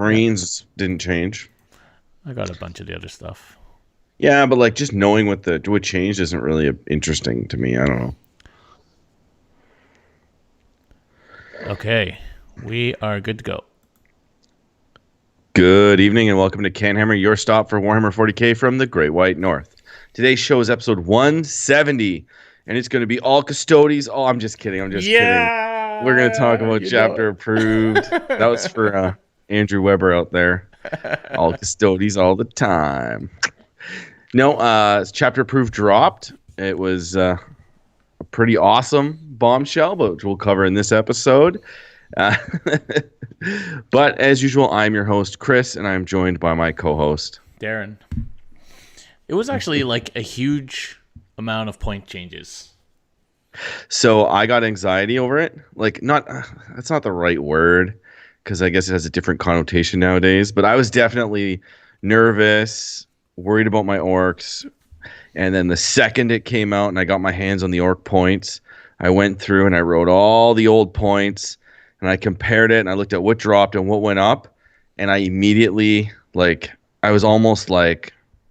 Marines didn't change. I got a bunch of the other stuff. Yeah, but like just knowing what changed isn't really interesting to me. I don't know. Okay, we are good to go. Good evening and welcome to CanHammer, your stop for Warhammer 40k from the Great White North. Today's show is episode 170, and it's going to be all custodies. Oh, I'm just kidding. Kidding. We're going to talk about chapter approved. That was for Andrew Weber out there. All custodies all the time. No, chapter approved dropped. It was a pretty awesome bombshell, which we'll cover in this episode. But as usual, I'm your host, Chris, and I'm joined by my co-host, Darren. It was actually like a huge amount of point changes. So I got anxiety over it. Like, that's not the right word, because I guess it has a different connotation nowadays. But I was definitely nervous, worried about my orcs. And then the second it came out and I got my hands on the orc points, I went through and I wrote all the old points. And I compared it and I looked at what dropped and what went up. And I immediately, I was almost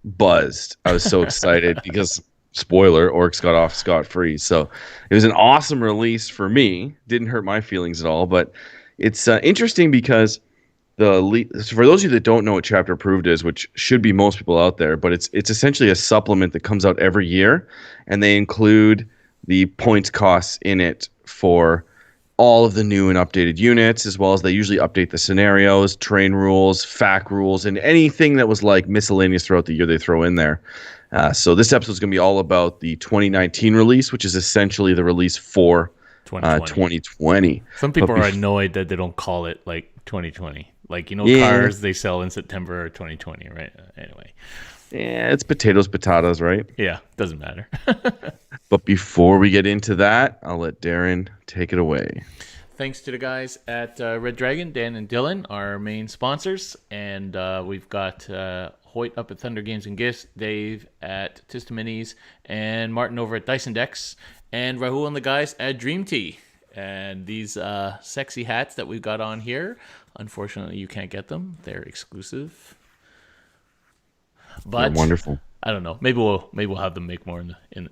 buzzed. I was so excited because, spoiler, orcs got off scot-free. So it was an awesome release for me. Didn't hurt my feelings at all. But it's interesting because for those of you that don't know what Chapter Approved is, which should be most people out there, but it's essentially a supplement that comes out every year. And they include the points costs in it for all of the new and updated units, as well as they usually update the scenarios, terrain rules, FAQ rules, and anything that was miscellaneous throughout the year they throw in there. So this episode is going to be all about the 2019 release, which is essentially the release for 2020. Some people are annoyed that they don't call it 2020. Cars they sell in September or 2020, right? Anyway. Yeah, it's potatoes, right? Yeah, doesn't matter. But before we get into that, I'll let Darren take it away. Thanks to the guys at Red Dragon, Dan and Dylan, our main sponsors. And we've got Hoyt up at Thunder Games and Gifts, Dave at Tista Minis, and Martin over at Dyson Decks, and Rahul and the guys at Dream Tea. And these sexy hats that we've got on here, unfortunately, you can't get them. They're exclusive. But they're wonderful. I don't know. Maybe we'll have them make more in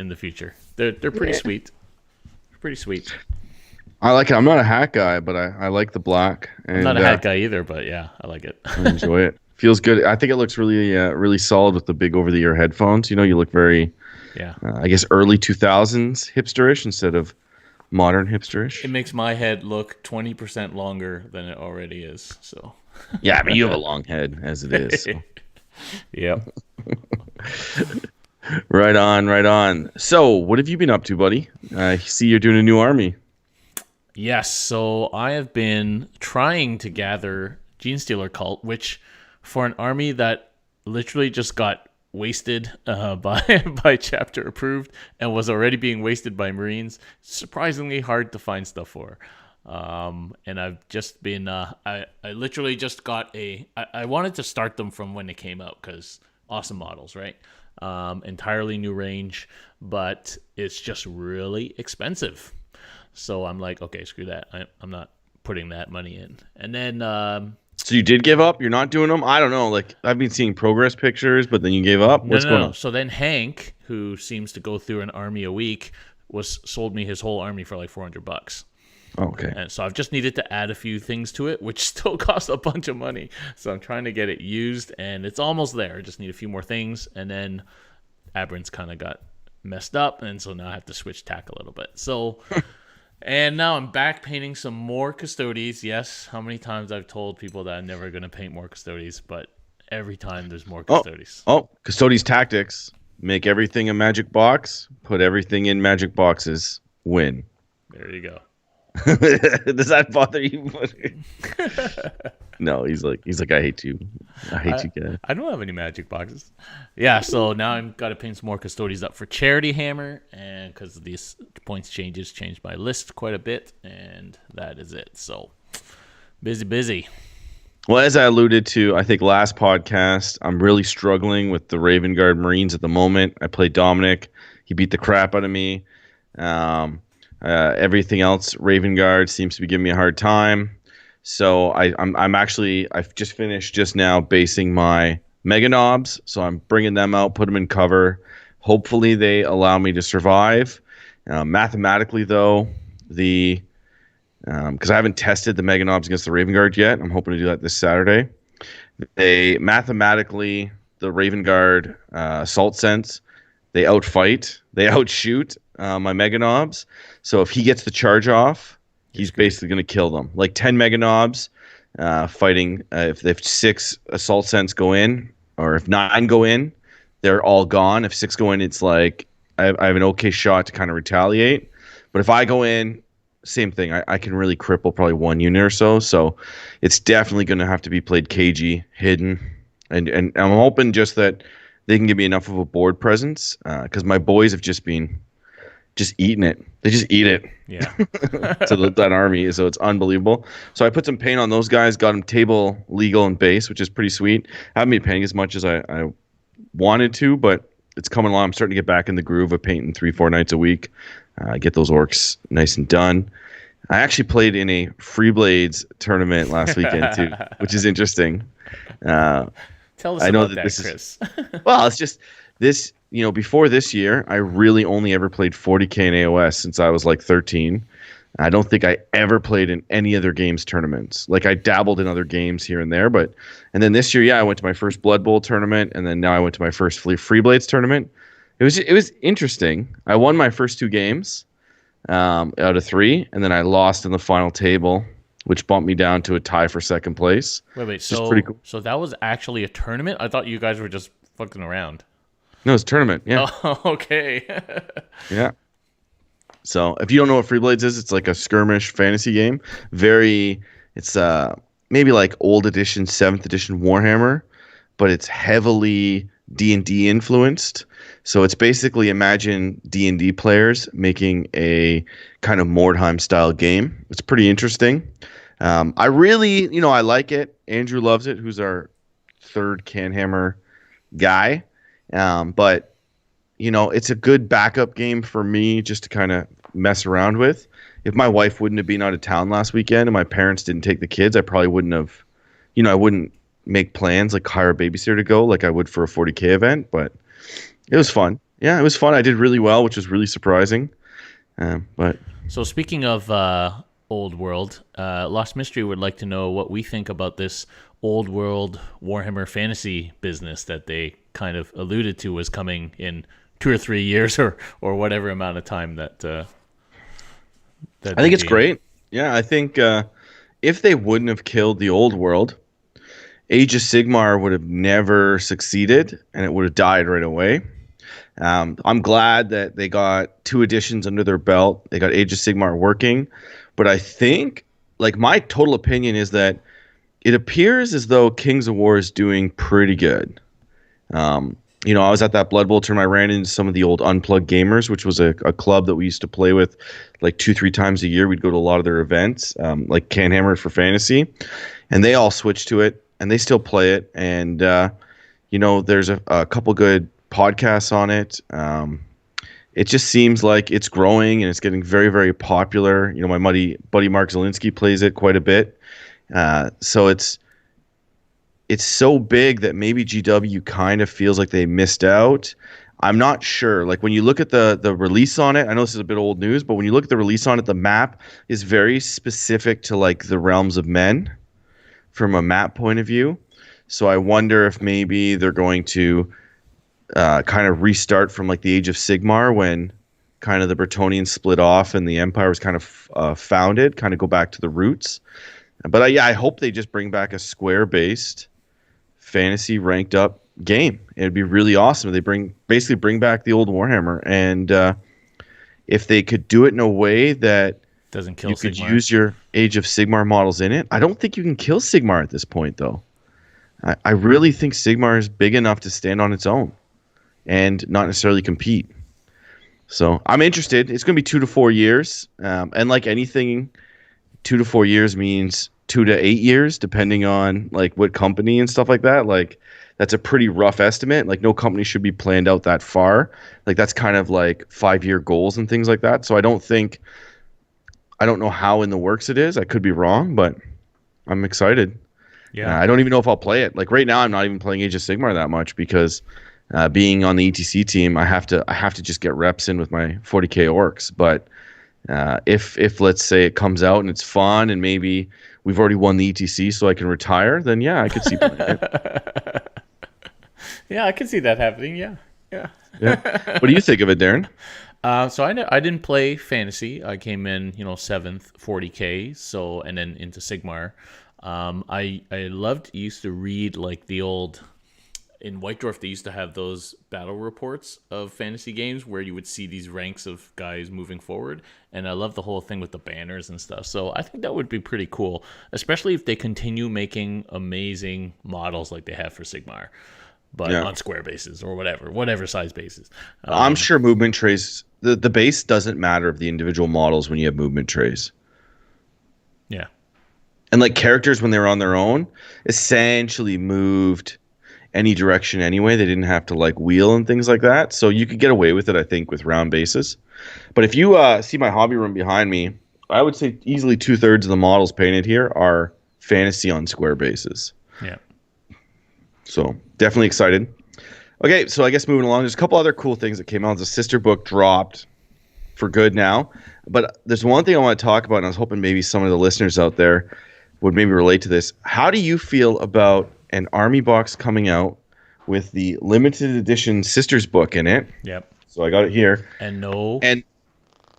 the future. They're pretty sweet. Pretty sweet. I like it. I'm not a hat guy, but I like the black. And, I'm not a hat guy either, but yeah, I like it. I enjoy it. Feels good. I think it looks really really solid with the big over-the-ear headphones. You look very, I guess early 2000s hipsterish instead of modern hipsterish. It makes my head look 20% longer than it already is. So. Yeah, but you have a long head as it is. So. Yep. Right on. So, what have you been up to, buddy? I see you're doing a new army. Yes, so I have been trying to gather Genestealer Cult, which for an army that literally just got wasted by Chapter Approved and was already being wasted by Marines, surprisingly hard to find stuff for. And I've just been, I literally just got I wanted to start them from when they came out because awesome models, right? Entirely new range, but it's just really expensive. So I'm like, okay, screw that. I'm not putting that money in. And then, so you did give up? You're not doing them? I don't know. I've been seeing progress pictures, but then you gave up? What's going on? So then Hank, who seems to go through an army a week, sold me his whole army for $400. Okay. And so I've just needed to add a few things to it, which still costs a bunch of money. So I'm trying to get it used, and it's almost there. I just need a few more things, and then Aberrant's kind of got messed up, and so now I have to switch tack a little bit. So, and now I'm back painting some more Custodes. Yes, how many times I've told people that I'm never going to paint more Custodes, but every time there's more Custodes. Oh, Custodes tactics. Make everything a magic box. Put everything in magic boxes. Win. There you go. Does that bother you? No, he's like, I hate you. I hate you guys. I don't have any magic boxes. Yeah, so now I've got to paint some more Custodes up for Charity Hammer, and because these points changed my list quite a bit, and that is it. So busy. Well, as I alluded to, I think last podcast, I'm really struggling with the Raven Guard Marines at the moment. I played Dominic. He beat the crap out of me. Everything else, Raven Guard seems to be giving me a hard time. So I'm actually I've just finished just now basing my mega knobs. So I'm bringing them out, put them in cover. Hopefully they allow me to survive. Mathematically though, the because I haven't tested the mega knobs against the Raven Guard yet. I'm hoping to do that this Saturday. They mathematically the Raven Guard assault sense. They outfight, they outshoot my mega knobs. So if he gets the charge off, You're he's screwed. basically going to kill them. Like 10 mega knobs fighting. If six assault scents go in, or if nine go in, they're all gone. If six go in, it's like I have an okay shot to kind of retaliate. But if I go in, same thing. I can really cripple probably one unit or so. So it's definitely going to have to be played cagey, hidden, and I'm hoping just that they can give me enough of a board presence because my boys have just been just eating it. They just eat it Yeah. to that army, so it's unbelievable. So I put some paint on those guys, got them table, legal, and base, which is pretty sweet. I haven't been painting as much as I wanted to, but it's coming along. I'm starting to get back in the groove of painting 3-4 nights a week. Get those orcs nice and done. I actually played in a Free Blades tournament last weekend too, which is interesting. Uh, Tell us I know about that that, this is Chris. well, it's just this, before this year, I really only ever played 40K in AOS since I was like 13. I don't think I ever played in any other games tournaments. Like I dabbled in other games here and there, and then this year, yeah, I went to my first Blood Bowl tournament, and then now I went to my first Free Blades tournament. It was interesting. I won my first two games out of three, and then I lost in the final table, which bumped me down to a tie for second place. Wait. It's just pretty So cool. so that was actually a tournament? I thought you guys were just fucking around. No, it's a tournament. Yeah, Oh, okay. yeah. So if you don't know what Free Blades is, it's like a skirmish fantasy game. It's maybe like old edition, seventh edition Warhammer, but it's heavily D&D influenced. So it's basically imagine D&D players making a kind of Mordheim style game. It's pretty interesting. I really, I like it. Andrew loves it, who's our third CanHammer guy. But it's a good backup game for me just to kind of mess around with. If my wife wouldn't have been out of town last weekend and my parents didn't take the kids, I probably wouldn't have, I wouldn't make plans like hire a babysitter to go like I would for a 40K event. But it was fun. Yeah, it was fun. I did really well, which was really surprising. But So speaking of old world, Lost Mystery would like to know what we think about this old world Warhammer fantasy business that they kind of alluded to was coming in 2 or 3 years or whatever amount of time that I think they'd it's be in. great. Yeah, I think if they wouldn't have killed the old world, Age of Sigmar would have never succeeded and it would have died right away. I'm glad that they got two editions under their belt. They got Age of Sigmar working, but I think, like, my total opinion is that it appears as though Kings of War is doing pretty good. I was at that Blood Bowl tournament. I ran into some of the old Unplugged Gamers, which was a club that we used to play with like 2-3 times a year. We'd go to a lot of their events, like CanHammer for fantasy, and they all switched to it and they still play it. And, there's a couple good podcasts on it. It just seems like it's growing and it's getting very, very popular. My buddy Mark Zielinski plays it quite a bit. So it's so big that maybe GW kind of feels like they missed out. I'm not sure. Like when you look at the release on it, I know this is a bit old news, but when you look at the release on it, the map is very specific to like the realms of men from a map point of view. So I wonder if maybe they're going to kind of restart from like the Age of Sigmar when kind of the Bretonnians split off and the Empire was kind of founded, kind of go back to the roots. But I hope they just bring back a square-based fantasy ranked up game. It'd be really awesome if they basically bring back the old Warhammer, and if they could do it in a way that Doesn't kill you could Sigmar. use your Age of Sigmar models in it. I don't think you can kill Sigmar at this point, though. I really think Sigmar is big enough to stand on its own and not necessarily compete. So I'm interested. It's going to be 2 to 4 years, and like anything, 2 to 4 years means 2 to 8 years, depending on like what company and stuff like that. Like that's a pretty rough estimate. Like no company should be planned out that far. Like that's kind of like 5-year goals and things like that. So I don't know how in the works it is. I could be wrong, but I'm excited. Yeah. I don't even know if I'll play it. Like right now, I'm not even playing Age of Sigmar that much because being on the ETC team, I have to just get reps in with my 40k orcs. But if let's say it comes out and it's fun and maybe we've already won the ETC, so I can retire, then yeah, I could see playing it. Yeah, I can see that happening. Yeah. Yeah. Yeah. What do you think of it, Darren? So I didn't play fantasy. I came in, seventh, 40k. So and then into Sigmar. I loved used to read like the old in White Dwarf. They used to have those battle reports of fantasy games where you would see these ranks of guys moving forward, and I love the whole thing with the banners and stuff. So I think that would be pretty cool, especially if they continue making amazing models like they have for Sigmar, but Yeah. on square bases or whatever size bases. I'm sure movement trays, the base doesn't matter of the individual models when you have movement trays. Yeah. And like characters when they were on their own, essentially moved any direction anyway. They didn't have to like wheel and things like that. So you could get away with it, I think, with round bases. But if you see my hobby room behind me, I would say easily 2/3 of the models painted here are fantasy on square bases. Yeah. So definitely excited. Okay, so I guess moving along, there's a couple other cool things that came out. The sister book dropped for good now. But there's one thing I want to talk about, and I was hoping maybe some of the listeners out there would maybe relate to this. How do you feel about an army box coming out with the limited edition sisters book in it? Yep. So I got it here. And And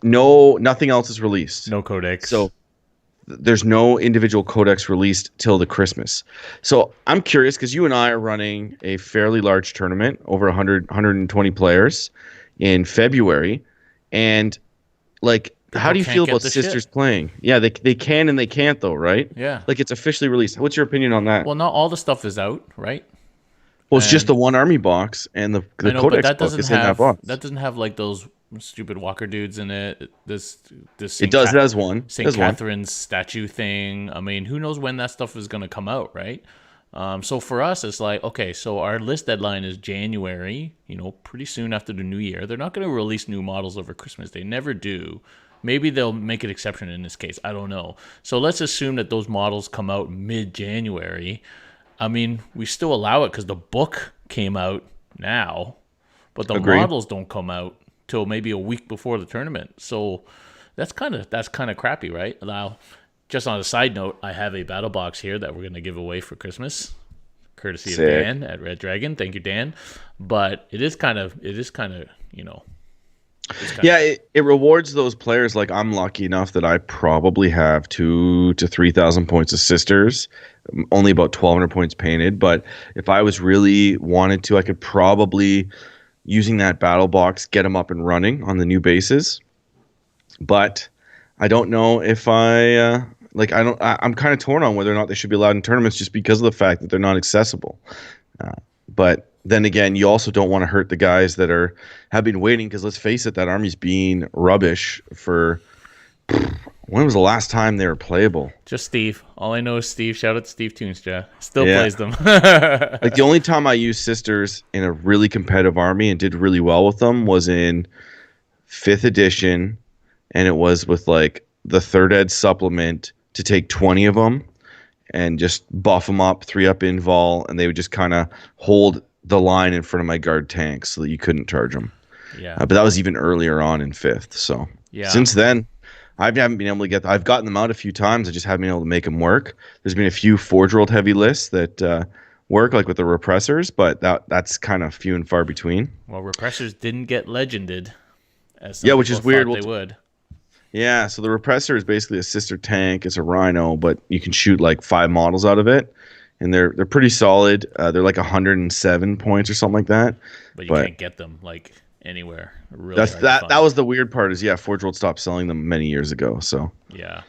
nothing else is released. no codex. So there's no individual codex released till the Christmas. So I'm curious because you and I are running a fairly large tournament, over 120 players in February. And like, how do you can't feel get about the sisters shit. playing? Yeah, they can and they can't though, right? Yeah. Like it's officially released. What's your opinion on that? Well, not all the stuff is out, right? Well, it's just And the one army box and the I know, but codex book is in that box. that doesn't have like those stupid Walker dudes in it. This It does. It has one. It St. has one. Catherine's statue thing. I mean, who knows when that stuff is going to come out, right? So for us, it's like, okay, so our list deadline is January, pretty soon after the new year. They're not going to release new models over Christmas. They never do. Maybe they'll make an exception in this case. I don't know. So let's assume that those models come out mid-January. I mean, we still allow it because the book came out now, but the Agreed. models don't come out till maybe a week before the tournament. So that's kind of crappy, right? Now, just on a side note, I have a battle box here that we're going to give away for Christmas, courtesy Sick. of Dan at Red Dragon. Thank you, Dan. But it is kind of Yeah, it rewards those players. Like I'm lucky enough that I probably have 2,000 to 3,000 points of sisters, only about 1,200 points painted. But if I was really wanted to, I could probably, using that battle box, get them up and running on the new bases. But I don't know if I'm kind of torn on whether or not they should be allowed in tournaments just because of the fact that they're not accessible. But then again, you also don't want to hurt the guys that have been waiting because let's face it, that army's been rubbish for when was the last time they were playable? just Steve. All I know is Steve. Shout out to Steve Toonstra. Still Yeah. plays them. Like the only time I used sisters in a really competitive army and did really well with them was in 5th edition, and it was with like the 3rd ed supplement to take 20 of them and just buff them up, 3-up invul, and they would just kind of hold the line in front of my guard tanks so that you couldn't charge them. Yeah. But that was even earlier on in 5th. So Yeah. since then, I haven't been able to I've gotten them out a few times. I just haven't been able to make them work. There's been a few Forge World heavy lists that work, like with the repressors, but that's kind of few and far between. Well, repressors didn't get legended, as Yeah, some which is people weird. thought We'll they would. Yeah, so the repressor is basically a sister tank. It's a rhino, but you can shoot like 5 models out of it, and they're pretty solid. They're like 107 points or something like that. But you can't get them like anywhere. Really That's hard to that. find. That was the weird part. Is Forge World stopped selling them many years ago. So Yeah.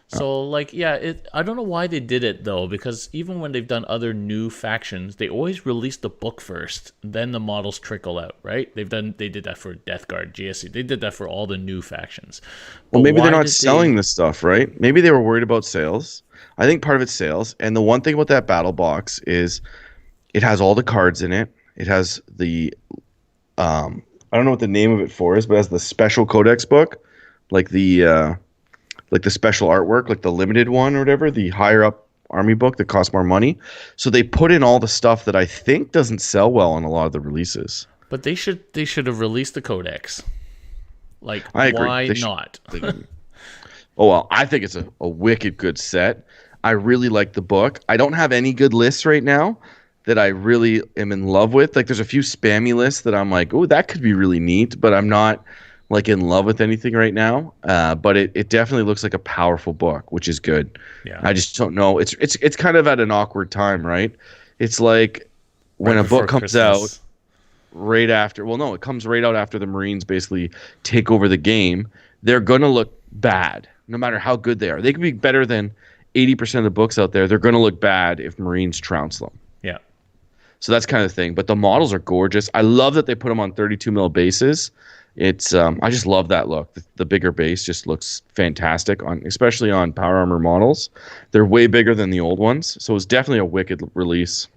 So I don't know why they did it though, because even when they've done other new factions, they always release the book first, then the models trickle out, right? They did that for Death Guard, GSC. They did that for all the new factions. well, But maybe they're why not did selling this stuff, right? Maybe they were worried about sales. I think part of it's sales. And the one thing about that battle box is it has all the cards in it. It has the I don't know what the name of it for is, but it has the special codex book, like the special artwork, like the limited one or whatever, the higher up army book that costs more money. So they put in all the stuff that I think doesn't sell well on a lot of the releases. But they should have released the codex. Like, I agree. why They should. not? Oh well, I think it's a wicked good set. I really like the book. I don't have any good lists right now that I really am in love with. Like there's a few spammy lists that I'm like, oh, that could be really neat, but I'm not like in love with anything right now. But it definitely looks like a powerful book, which is good. Yeah. I just don't know. It's kind of at an awkward time, right? It's like when Right a book before comes out Christmas. right after. Well, no, it comes right out after the Marines basically take over the game. They're gonna look bad, no matter how good they are. They could be better than 80% of the books out there. They're gonna look bad if Marines trounce them. Yeah. So that's kind of the thing. But the models are gorgeous. I love that they put them on 32 mil bases. It's I just love that look. The bigger base just looks fantastic on, especially on Power Armor models. They're way bigger than the old ones, so it's definitely a wicked release.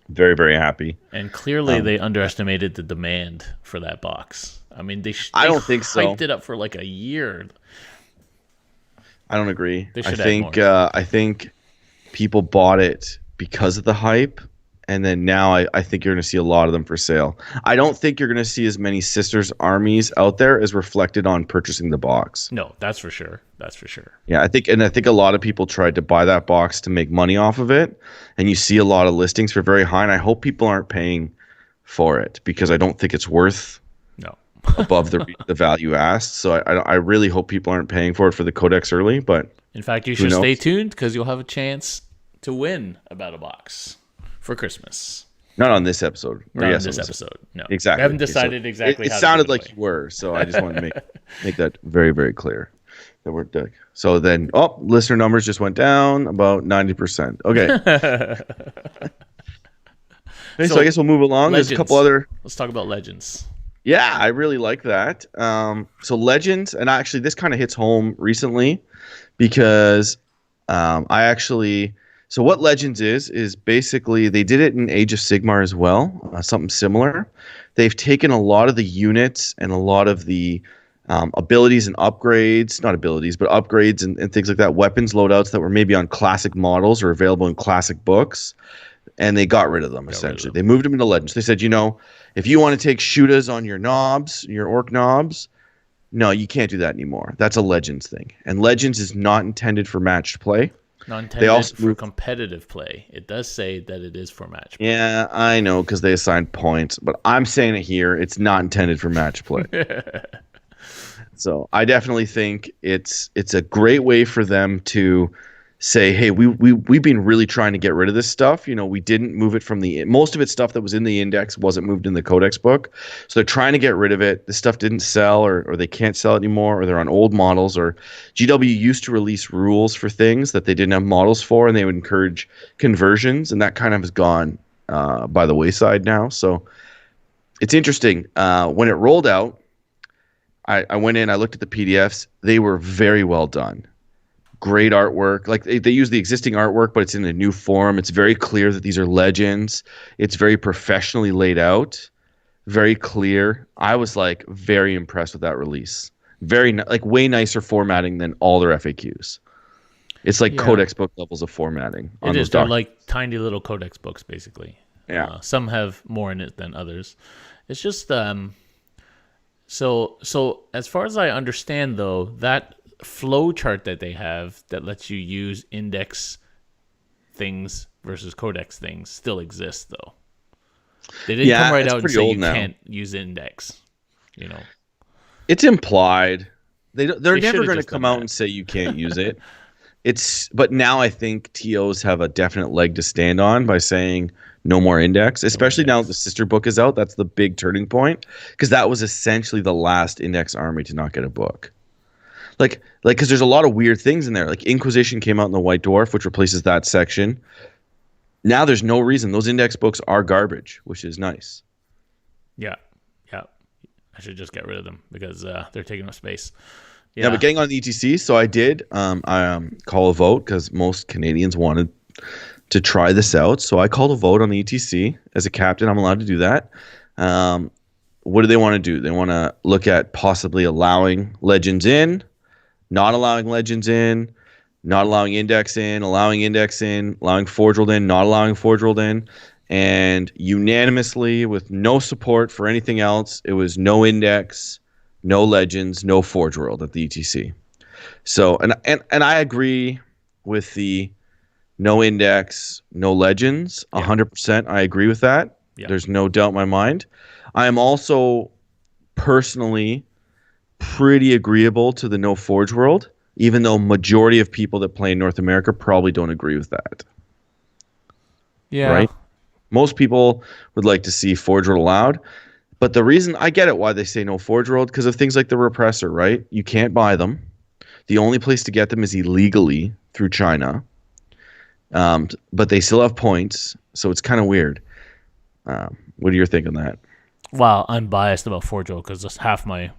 Very, very happy. And clearly they underestimated the demand for that box. I mean, I they don't think so. hyped it up for like a year. I don't agree. They I should add think more. I think people bought it because of the hype, and then now I think you're going to see a lot of them for sale. I don't think you're going to see as many Sisters armies out there as reflected on purchasing the box. No, that's for sure. That's for sure. Yeah, I think a lot of people tried to buy that box to make money off of it, and you see a lot of listings for very high. And I hope people aren't paying for it because I don't think it's worth No. above the value asked. So I really hope people aren't paying for it for the codex early. But In fact, you who should stay knows? tuned because you'll have a chance to win a battle box for Christmas. Not on this episode. Or Not yes, in this on episode. No. Exactly. We haven't Okay, so decided exactly it how sounded to give like it you away. were, so I just wanted to make that very, very clear that we're done. So then, listener numbers just went down about 90%. Okay. Okay, so I guess we'll move along. There's a couple Legends. other. Let's talk about Legends. Yeah, I really like that. So Legends, and actually this kind of hits home recently because I actually. So what Legends is basically they did it in Age of Sigmar as well, something similar. They've taken a lot of the units and a lot of the abilities and upgrades, not abilities, but upgrades and things like that, weapons loadouts that were maybe on classic models or available in classic books, and they got rid of them essentially. They moved them into Legends. They said, if you want to take shootas on your knobs, your orc knobs, no, you can't do that anymore. That's a Legends thing. And Legends is not intended for matched play. Not They intended also for moved- competitive play. It does say that it is for match play. Yeah, I know because they assign points, but I'm saying it here. It's not intended for match play. So I definitely think it's a great way for them to say, hey, we've been really trying to get rid of this stuff. We didn't move it from most of its stuff that was in the index wasn't moved in the codex book. So they're trying to get rid of it. This stuff didn't sell or they can't sell it anymore, or they're on old models, or GW used to release rules for things that they didn't have models for, and they would encourage conversions, and that kind of has gone by the wayside now. So it's interesting. When it rolled out, I went in, I looked at the PDFs. They were very well done. Great artwork. Like they use the existing artwork, but it's in a new form. It's very clear that these are legends. It's very professionally laid out, very clear. I was like very impressed with that release. Like way nicer formatting than all their FAQs. It's like Yeah. codex book levels of formatting on It those is. They're documents. like tiny little codex books, basically. Yeah. Some have more in it than others. It's just so as far as I understand, though, that flow chart that they have that lets you use index things versus codex things still exists, though. They didn't Yeah, come right it's out and pretty say old you now. can't use index. It's implied. They're They never should've going to just come done out that. and say you can't use it. But now I think TOs have a definite leg to stand on by saying no more index, especially now that the sister book is out. That's the big turning point because that was essentially the last index army to not get a book. Like, because there's a lot of weird things in there. Like Inquisition came out in the White Dwarf, which replaces that section. Now there's no reason. Those index books are garbage, which is nice. Yeah. I should just get rid of them because they're taking up space. Yeah, but getting on the ETC, so I did call a vote because most Canadians wanted to try this out. So I called a vote on the ETC. As a captain, I'm allowed to do that. What do they want to do? They want to look at possibly allowing legends in, not allowing legends in, not allowing index in, allowing index in, allowing forge world in, not allowing forge world in, and unanimously with no support for anything else, it was no index, no legends, no forge world at the ETC. So and I agree with the no index, no legends, Yeah. 100%. I agree with that. Yeah. There's no doubt in my mind. I am also personally pretty agreeable to the no forge world, even though majority of people that play in North America probably don't agree with that, Yeah. right? Most people would like to see forge world allowed, but the reason I get it why they say no forge world because of things like the repressor, right? You can't buy them. The only place to get them is illegally through China, but they still have points, so it's kind of weird. What do you think on that? Well, I'm biased about Forge World because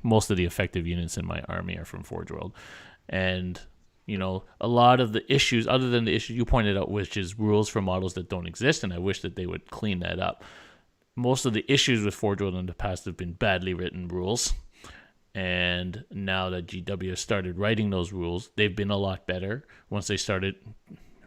most of the effective units in my army are from Forge World, and a lot of the issues, other than the issue you pointed out, which is rules for models that don't exist, and I wish that they would clean that up. Most of the issues with Forge World in the past have been badly written rules, and now that GW has started writing those rules, they've been a lot better. Once they started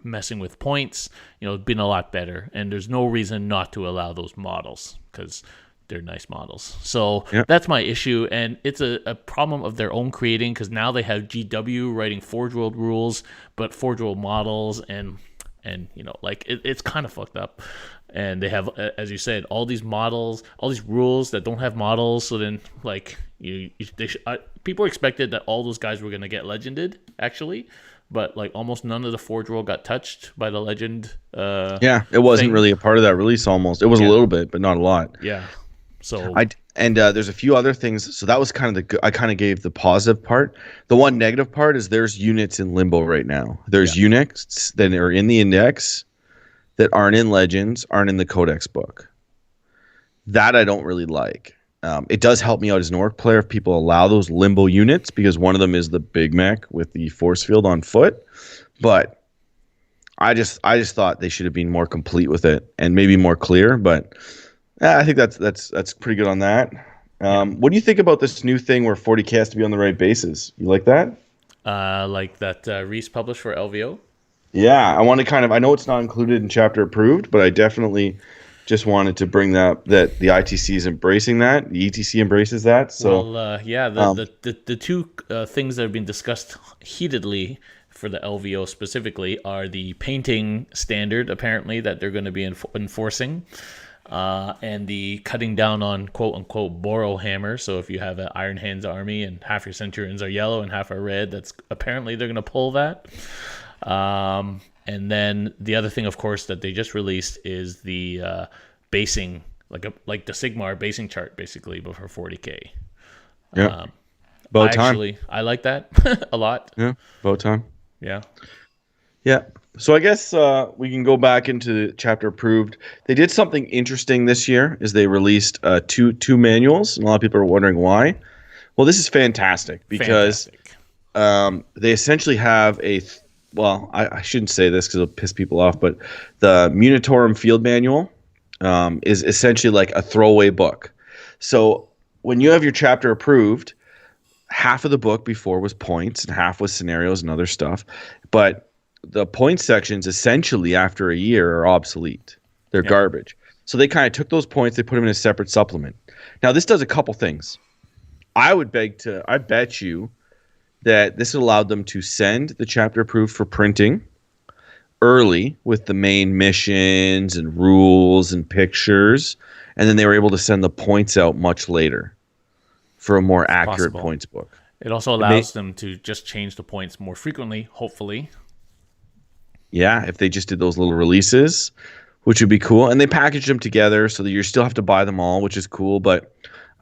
messing with points, it's been a lot better, and there's no reason not to allow those models because they're nice models. So Yeah, that's my issue, and it's a problem of their own creating because now they have GW writing Forge World rules, but Forge World models, and it's kind of fucked up. And they have, as you said, all these models, all these rules that don't have models. So then, people expected that all those guys were gonna get legended, actually, but like almost none of the Forge World got touched by the legend. yeah, it wasn't Thing. really a part of that release. Almost, it was a Yeah, little bit, but not a lot. yeah. So I and there's a few other things. So that was kind of I kind of gave the positive part. The one negative part is there's units in limbo right now. yeah, There's units that are in the index that aren't in legends, aren't in the codex book. That I don't really like. It does help me out as an orc player if people allow those limbo units because one of them is the big mech with the force field on foot. But I just thought they should have been more complete with it and maybe more clear. But I think that's pretty good on that. yeah. What do you think about this new thing where 40k has to be on the right bases? You like that? Like that Reese published for LVO. Yeah, I want to I know it's not included in chapter approved, but I definitely just wanted to bring that the ITC is embracing that, the ETC embraces that. So, Well, yeah, um, the two things that have been discussed heatedly for the LVO specifically are the painting standard, apparently, that they're going to be enforcing, and the cutting down on quote unquote borrow hammer. So if you have an Iron Hands army and half your centurions are yellow and half are red, that's apparently they're going to pull that. And then the other thing, of course, that they just released is the basing, like the Sigmar basing chart, basically, but for 40k. yeah, Um, about time. I like that a lot. Yeah, about time. Yeah, Yeah. So I guess we can go back into chapter approved. They did something interesting this year, is they released two manuals, and a lot of people are wondering why. Well, this is fantastic because fantastic. they essentially have well, I shouldn't say this because it'll piss people off, but the Munitorum Field Manual is essentially like a throwaway book. So when you have your chapter approved, half of the book before was points and half was scenarios and other stuff. But the point sections essentially after a year are obsolete. They're Yeah, garbage. So they kind of took those points, they put them in a separate supplement. Now this does a couple things. I bet you that this allowed them to send the chapter approved for printing early with the main missions and rules and pictures, and then they were able to send the points out much later for a more it's accurate possible. points book. It also It may, allows them to just change the points more frequently, hopefully. yeah, if they just did those little releases, which would be cool, and they packaged them together so that you still have to buy them all, which is cool. But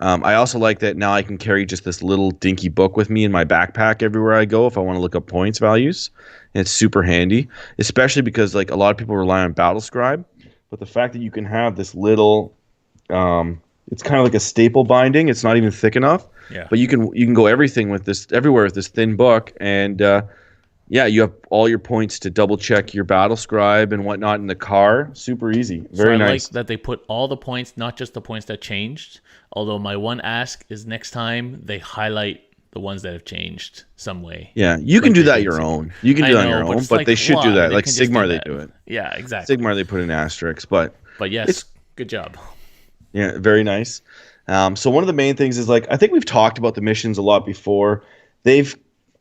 I also like that now I can carry just this little dinky book with me in my backpack everywhere I go if I want to look up points values. And it's super handy, especially because like a lot of people rely on Battlescribe, but the fact that you can have this little, it's kind of like a staple binding. It's not even thick enough, Yeah. but you can go everywhere with this thin book, and yeah, you have all your points to double check your Battlescribe and whatnot in the car. Super easy, So very I like nice. that they put all the points, not just the points that changed. Although my one ask is next time they highlight the ones that have changed some way, Yeah, you can like do they that did in your Sigmar. own. You can do I that on know, your but own, it's but like, they should do why? that. They Like can just do Sigmar, they that. do it. Yeah, exactly. Sigmar, they put in asterisks, but But it's yes, good job. yeah, very nice. So one of the main things is like I think we've talked about the missions a lot before. They've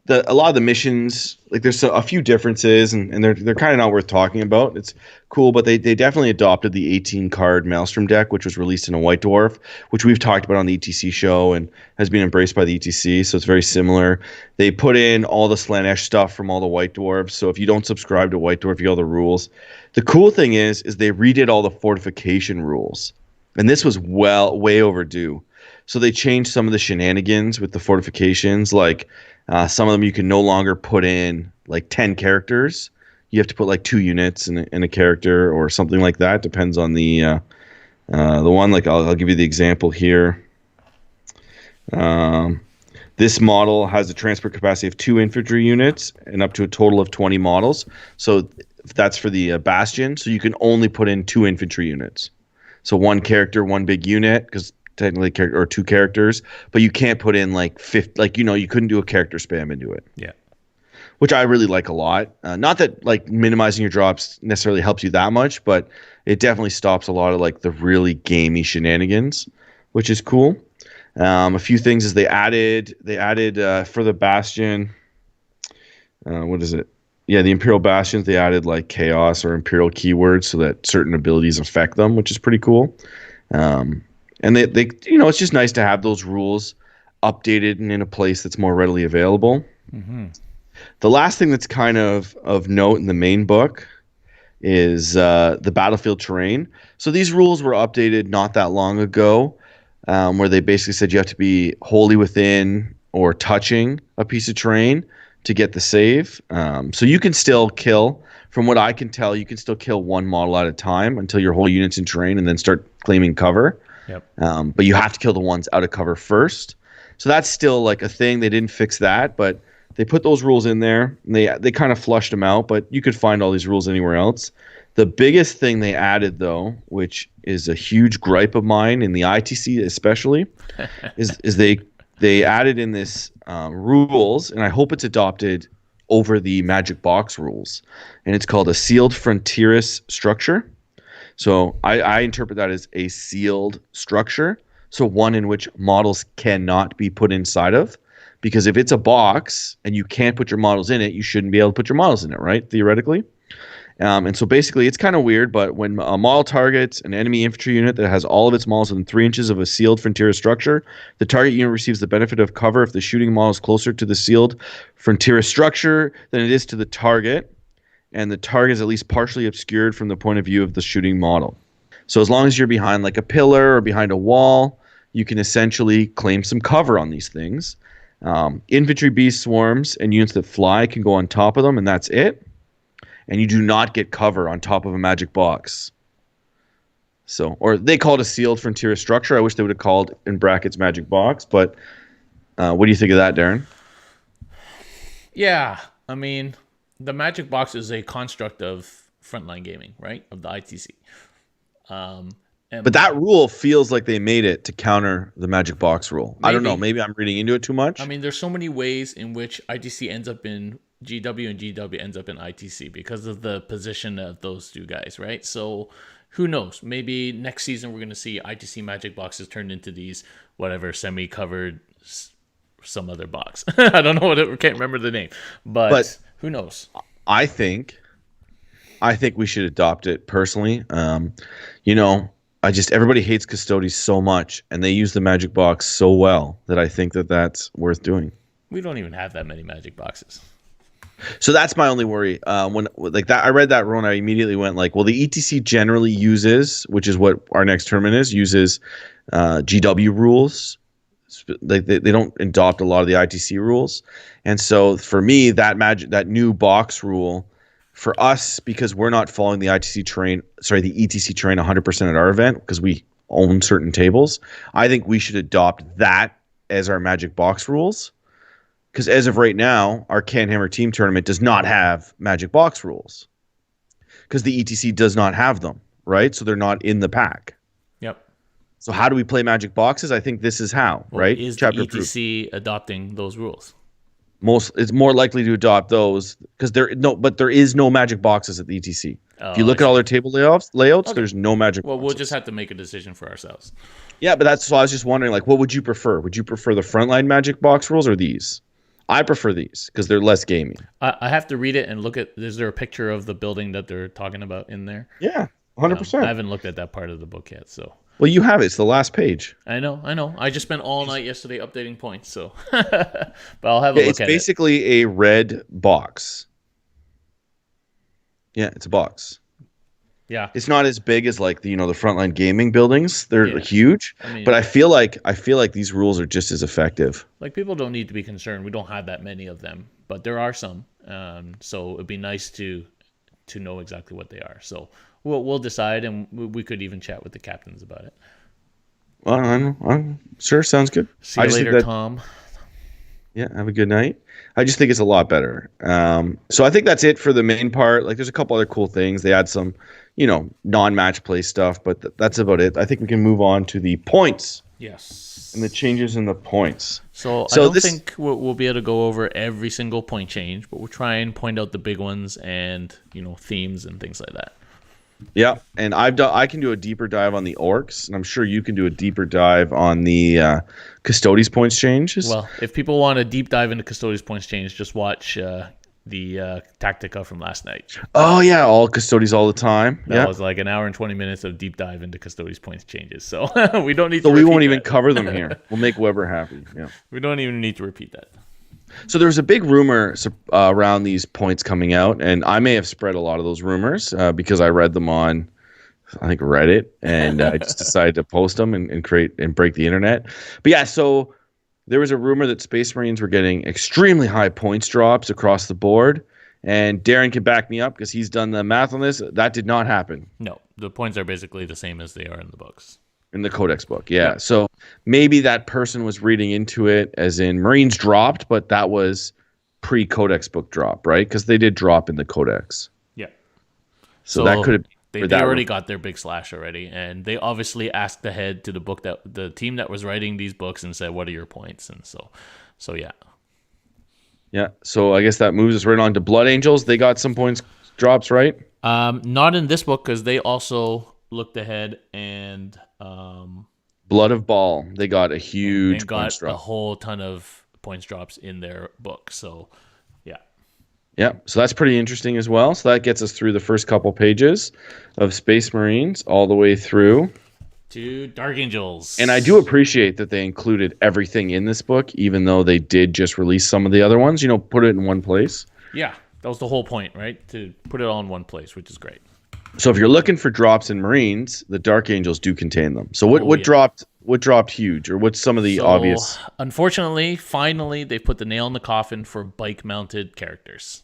a lot of the missions like there's a few differences and they're kind of not worth talking about. It's cool, but they definitely adopted the 18 card Maelstrom deck, which was released in a White Dwarf, which we've talked about on the ETC show and has been embraced by the ETC. So it's very similar. They put in all the Slanesh stuff from all the White Dwarves. So if you don't subscribe to White Dwarf, you get all the rules. The cool thing is they redid all the fortification rules, and this was way overdue. So they changed some of the shenanigans with the fortifications. Like some of them, you can no longer put in like 10 characters. You have to put like 2 units in a character or something like that. Depends on the one. Like I'll give you the example here. Um, this model has a transport capacity of 2 infantry units and up to a total of 20 models. So that's for the Bastion. So you can only put in 2 infantry units. So one character, one big unit, because technically or 2 characters, but you can't put in like 50, like you couldn't do a character spam into it, Yeah. which I really like a lot. Not that like minimizing your drops necessarily helps you that much, but it definitely stops a lot of like the really gamey shenanigans, which is cool. A few things is they added for the Bastion. What is it? Yeah, the Imperial Bastions, they added like chaos or Imperial keywords so that certain abilities affect them, which is pretty cool. Um, and they it's just nice to have those rules updated and in a place that's more readily available. Hmm. The last thing that's kind of note in the main book is the battlefield terrain. So these rules were updated not that long ago, where they basically said you have to be wholly within or touching a piece of terrain to get the save. So you can still kill. From what I can tell, you can still kill one model at a time until your whole unit's in terrain, and then start claiming cover. Yep. But you have to kill the ones out of cover first. So that's still like a thing. They didn't fix that, but they put those rules in there. And they kind of flushed them out, but you could find all these rules anywhere else. The biggest thing they added, though, which is a huge gripe of mine in the ITC especially, is they added in this rules, and I hope it's adopted over the Magic Box rules, and it's called a sealed frontieris structure. So I interpret that as a sealed structure, so one in which models cannot be put inside of. Because if it's a box and you can't put your models in it, you shouldn't be able to put your models in it, right? Theoretically. And so basically, it's kind of weird, but when a model targets an enemy infantry unit that has all of its models within 3 inches of a sealed frontier structure, the target unit receives the benefit of cover if the shooting model is closer to the sealed frontier structure than it is to the target, and the target is at least partially obscured from the point of view of the shooting model. So as long as you're behind like a pillar or behind a wall, you can essentially claim some cover on these things. Infantry beast swarms and units that fly can go on top of them, and that's it. And you do not get cover on top of a magic box. So, or they call it a sealed frontier structure. I wish they would have called in brackets magic box. But what do you think of that, Darren? Yeah. I mean, the Magic Box is a construct of frontline gaming, right? Of the ITC. Um, But and that rule feels like they made it to counter the magic box rule. I don't know. maybe, Maybe I'm reading into it too I much. mean, there's so many ways in which ITC ends up in GW and GW ends up in ITC because of the position of those two guys, right? So who knows? Maybe next season we're going to see ITC Magic Boxes turned into these whatever semi-covered some other box. I don't know what it, can't remember the name, But but who knows? I think I think we should adopt it personally. You know, I just everybody hates Custodes so much, and they use the magic box so well that I think that that's worth doing. We don't even have that many Magic Boxes. So that's my only worry. When like that, I read that rule and I immediately went like, well, the ETC generally uses, which is what our next tournament is, uses GW rules. Like they don't adopt a lot of the ITC rules, and so for me, that new box rule for us because we're not following the the ETC train 100% at our event because we own certain tables. I think we should adopt that as our magic box rules because as of right now, our CanHammer team tournament does not have magic box rules because the ETC does not have them, right? So they're not in the pack. Yep. So how do we play Magic boxes? I think this is how, Well, right? is the Chapter proof. ETC adopting those rules? It's more likely to adopt those because there is no Magic boxes at the ETC. If you Oh, I look at all see. their table layouts, Okay. there's no Magic Well, we'll just boxes. have to make a decision for ourselves. Yeah, but that's so I was just wondering, like, what would you prefer? Would you prefer the frontline Magic box rules or these? I prefer these because they're less gamey. I have to read it and look at. Is there a picture of the building that they're talking about in there? Yeah, 100. I percent haven't looked at that part of the book yet, so Well, you have it. It's the last page. I know, I know. I just spent all night yesterday updating points, so but I'll have a Yeah, look it's at it. basically a red box. Yeah, it's a box. Yeah, It's not as big as like the frontline gaming buildings. They're yeah. huge, I mean, but I feel like these rules are just as effective. like people don't need to be concerned. We don't have that many of them, but there are some. So it'd be nice to know exactly what they are. So we'll decide, and we could even chat with the captains about it. Well, I'm sure sounds good. See I you just think later, that Tom. Yeah, have a good night. I just think it's a lot better. So I think that's it for the main part. Like, there's a couple other cool things. They add some, non-match play stuff, but that's about it. I think we can move on to the points Yes. and the changes in the points. So I So don't this, think we'll be able to go over every single point change, but we'll try and point out the big ones and themes and things like that. yeah, and I can do a deeper dive on the orcs, and I'm sure you can do a deeper dive on the Custodes points changes. Well, if people want a deep dive into Custodes points change, just watch the Tactica from last night. Oh yeah, all Custodes all the time. That Yeah. was like an hour and 20 minutes of deep dive into Custodes points changes. So we don't need So to we repeat won't even that. cover them here. We'll make Weber happy. Yeah. We don't even need to repeat that. So there was a big rumor around these points coming out, and I may have spread a lot of those rumors because I read them on, I think, Reddit, and I just decided to post them and create and break the internet. But yeah, so there was a rumor that Space Marines were getting extremely high points drops across the board, and Darren can back me up because he's done the math on this. That did not happen No, the points are basically the same as they are in the books. in the Codex book. Yeah, so maybe that person was reading into it as in Marines dropped, but that was pre-Codex book drop, right? Because they did drop in the Codex. Yeah. So that could have they already got their big slash already, and they obviously asked ahead to the team that was writing these books and said, "What are your points?" And so yeah. Yeah. So I guess that moves us right on to Blood Angels. They got some points drops, right? Not in this book because they also looked ahead and Blood of Ball. They got a huge and got points a drop. whole ton of points drops in their book. So yeah. Yeah. So that's pretty interesting as well. So that gets us through the first couple pages of Space Marines all the way through. To Dark Angels. And I do appreciate that they included everything in this book, even though they did just release some of the other ones, put it in one place. Yeah, that was the whole point, right? To put it all in one place, which is great. So if you're looking for drops in Marines, the Dark Angels do contain them. So what dropped huge, or what's some of the obvious? Unfortunately, finally, they put the nail in the coffin for bike-mounted characters.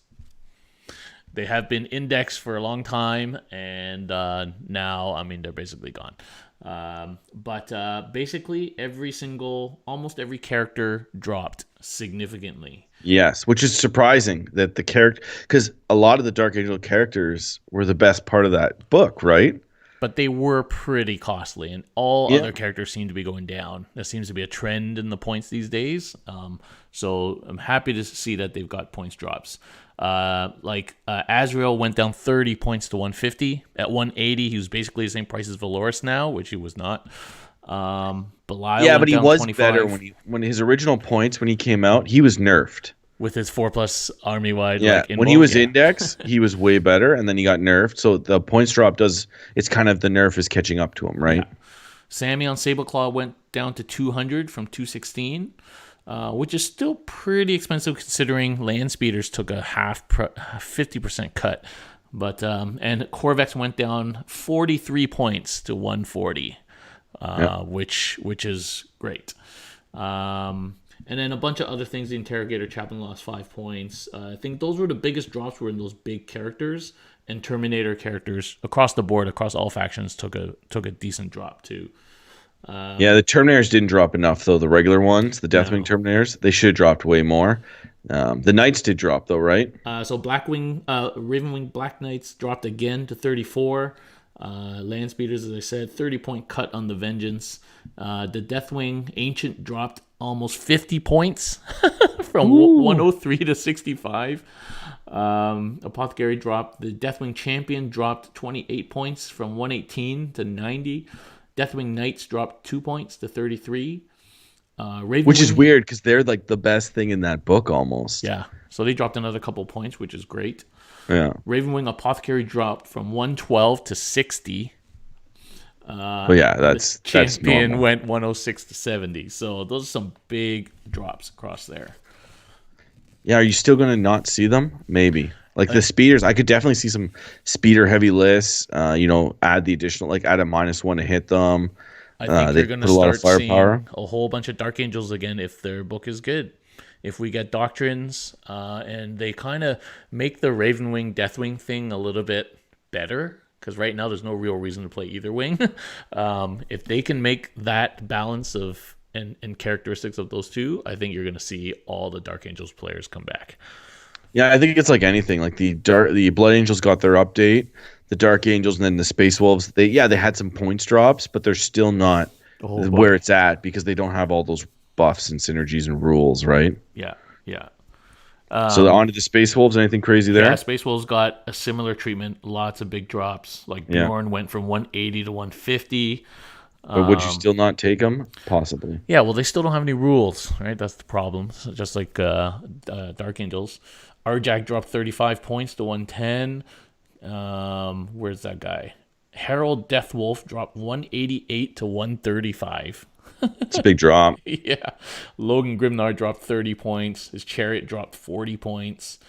They have been indexed for a long time, and now, I mean, they're basically gone. But basically, almost every character dropped significantly. Yes, which is surprising that the character, because a lot of the Dark Angel characters were the best part of that book, right? But they were pretty costly, and all other characters seem to be going down. There seems to be a trend in the points these days. So I'm happy to see that they've got points drops. Azrael went down 30 points to 150. At 180, he was basically the same price as Valoris now, which he was not. Belial Yeah, went but he down was 25 better when his original points when he came out, he was nerfed. with his 4+ army wide. Yeah, when he was index, he was way better, and then he got nerfed. So the points drop it's kind of the nerf is catching up to him, right? Yeah. Sammy on Sableclaw went down to 200 from 216. Which is still pretty expensive considering land speeders took a 50% cut. But and Corvex went down 43 points to 140, which is great. And then a bunch of other things. The Interrogator Chaplain lost 5 points. I think those were the biggest drops were in those big characters, and Terminator characters across the board, across all factions, took a decent drop too. Yeah, the Terminators didn't drop enough, though. The regular ones, the Deathwing Terminators, they should have dropped way more. The Knights did drop, though, right? So Ravenwing Black Knights dropped again to 34. Land speeders, as I said, 30-point cut on the Vengeance. The Deathwing Ancient dropped almost 50 points from Ooh. 103 to 65. Apothecary dropped. The Deathwing Champion dropped 28 points from 118 to 90. Deathwing Knights dropped 2 points to 33. Which is Ravenwing, weird because they're like the best thing in that book almost. yeah. So they dropped another couple points, which is great. Yeah. Ravenwing Apothecary dropped from 112 to 60. But yeah, The that's Champion normal. went 106 to 70. So those are some big drops across there. Yeah, are you still gonna not see them? Maybe. Like the I, speeders, I could definitely see some speeder heavy lists. Add the additional, like add a -1 to hit them. I think They you're going to put a lot of start firepower. seeing a whole bunch of Dark Angels again if their book is good. If we get Doctrines and they kind of make the Ravenwing Deathwing thing a little bit better, because right now there's no real reason to play either wing. If they can make that balance of and characteristics of those two, I think you're going to see all the Dark Angels players come back. Yeah, I think it's like anything. Like the Blood Angels got their update, the Dark Angels, and then the Space Wolves. They had some points drops, but they're still not Oh where boy. it's at because they don't have all those buffs and synergies and rules, right? Yeah, yeah. So on to the Space Wolves. Anything crazy Yeah, there? Space Wolves got a similar treatment. Lots of big drops. Like Yeah, Bjorn went from 180 to 150. but would you still not take them? Possibly. Yeah, well, they still don't have any rules, right? That's the problem. So just like Dark Angels. Arjak dropped 35 points to 110. Where's that guy? Harold Deathwolf dropped 188 to 135. It's a big drop. Yeah. Logan Grimnar dropped 30 points. His Chariot dropped 40 points.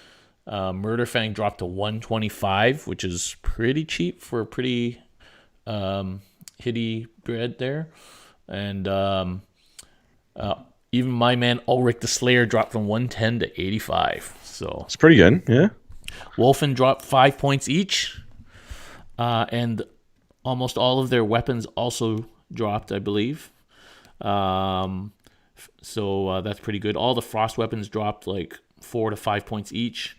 Murderfang dropped to 125, which is pretty cheap for a pretty hitty bread there. And even my man Ulrich the Slayer dropped from 110 to 85. So It's pretty good. Yeah. Wolfen dropped 5 points each. And almost all of their weapons also dropped, I believe. So that's pretty good. All the frost weapons dropped like 4 to 5 points each.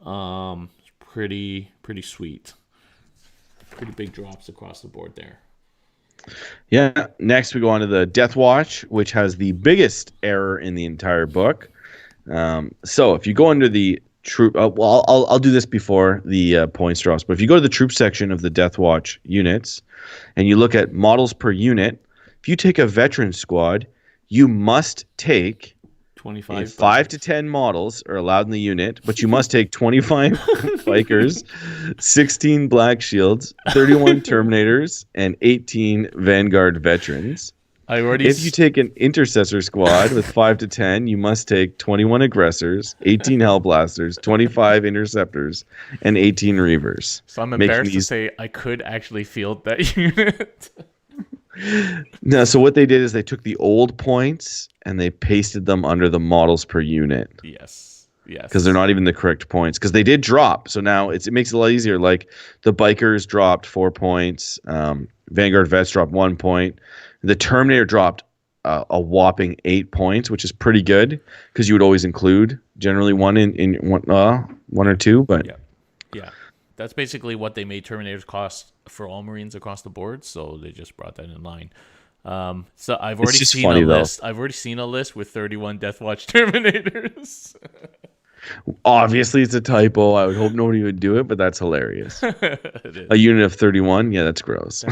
Pretty sweet. Pretty big drops across the board there. Yeah. Next, we go on to the Death Watch, which has the biggest error in the entire book. So if you go under the troop, well, I'll do this before the points drops. But if you go to the troop section of the Death Watch units, and you look at models per unit, if you take a veteran squad, you must take 25 5 to 10 models are allowed in the unit, but you must take 25 bikers, 16 black shields, 31 terminators, and 18 vanguard veterans. I already If you take an intercessor squad with 5 to 10, you must take 21 aggressors, 18 hellblasters, 25 interceptors, and 18 reavers. So I'm Making embarrassed to these say I could actually field that unit. No, so what they did is they took the old points and they pasted them under the models per unit Yes. Yes. because they're not even the correct points because they did drop. So now it makes it a lot easier. Like the bikers dropped 4 points, Vanguard vets dropped 1 point, the Terminator dropped a whopping 8 points, which is pretty good because you would always include generally one or two, but. Yeah. Yeah. That's basically what they made Terminators cost for all Marines across the board, so they just brought that in line. So I've already just seen funny, a though. list. I've already seen a list with 31 Deathwatch Terminators. Obviously, it's a typo. I would hope nobody would do it, but that's hilarious. It is. A unit of 31, yeah, that's gross.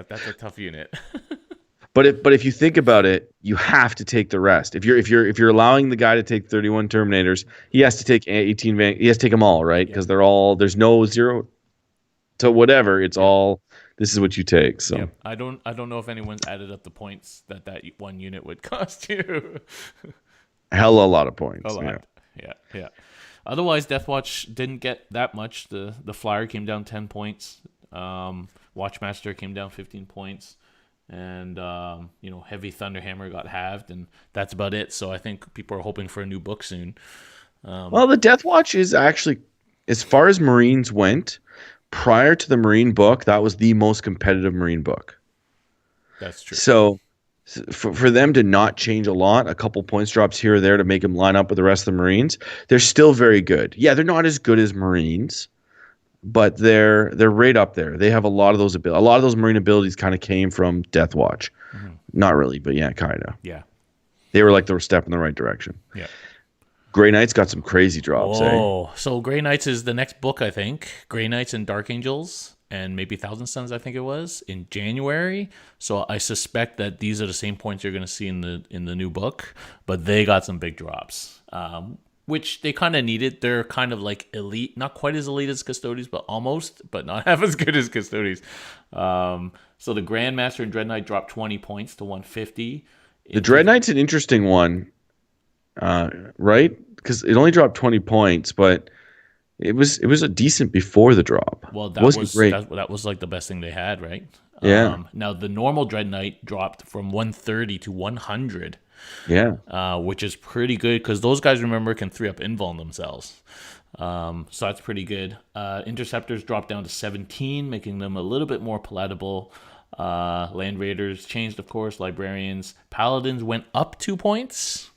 That's a tough unit. But if you think about it, you have to take the rest. If you're allowing the guy to take 31 Terminators, he has to take 18 he has to take them all, right? Because they're all there's no zero to whatever. It's all this is what you take. So Yep. I don't know if anyone's added up the points that one unit would cost you. hella a lot of points. A lot. Yeah. Yeah. Otherwise, Deathwatch didn't get that much. The Flyer came down 10 points. Watchmaster came down 15 points. And, Heavy Thunderhammer got halved, and that's about it. So I think people are hoping for a new book soon. Well, the Death Watch is actually, as far as Marines went, prior to the Marine book, that was the most competitive Marine book. That's true. So for them to not change a lot, a couple points drops here or there to make them line up with the rest of the Marines, they're still very good. Yeah, they're not as good as Marines, but they're right up there. They have a lot of those abilities. A lot of those marine abilities kind of came from Death Watch. Hmm. Not really, but yeah, kind of. Yeah. They were like they were step in the right direction. Yeah. Grey Knight's got some crazy drops, eh? Oh, so Grey Knights is the next book, I think. Grey Knights and Dark Angels, and maybe Thousand Suns, I think it was, in January. So I suspect that these are the same points you're going to see in the new book, but they got some big drops, which they kind of needed. They're kind of like elite, not quite as elite as Custodes, but almost, but not half as good as Custodes. So the Grandmaster and Dread Knight dropped 20 points to 150. The Dread Knight's an interesting one, right? Because it only dropped 20 points, but it was a decent before the drop. Well, It wasn't great. that was like the best thing they had, right? Yeah, Now the normal Dread Knight dropped from 130 to 100, yeah. which is pretty good because those guys, remember, can 3-up invuln themselves. So that's pretty good. Interceptors dropped down to 17, making them a little bit more palatable. Land Raiders changed, of course. Librarians, Paladins went up 2 points.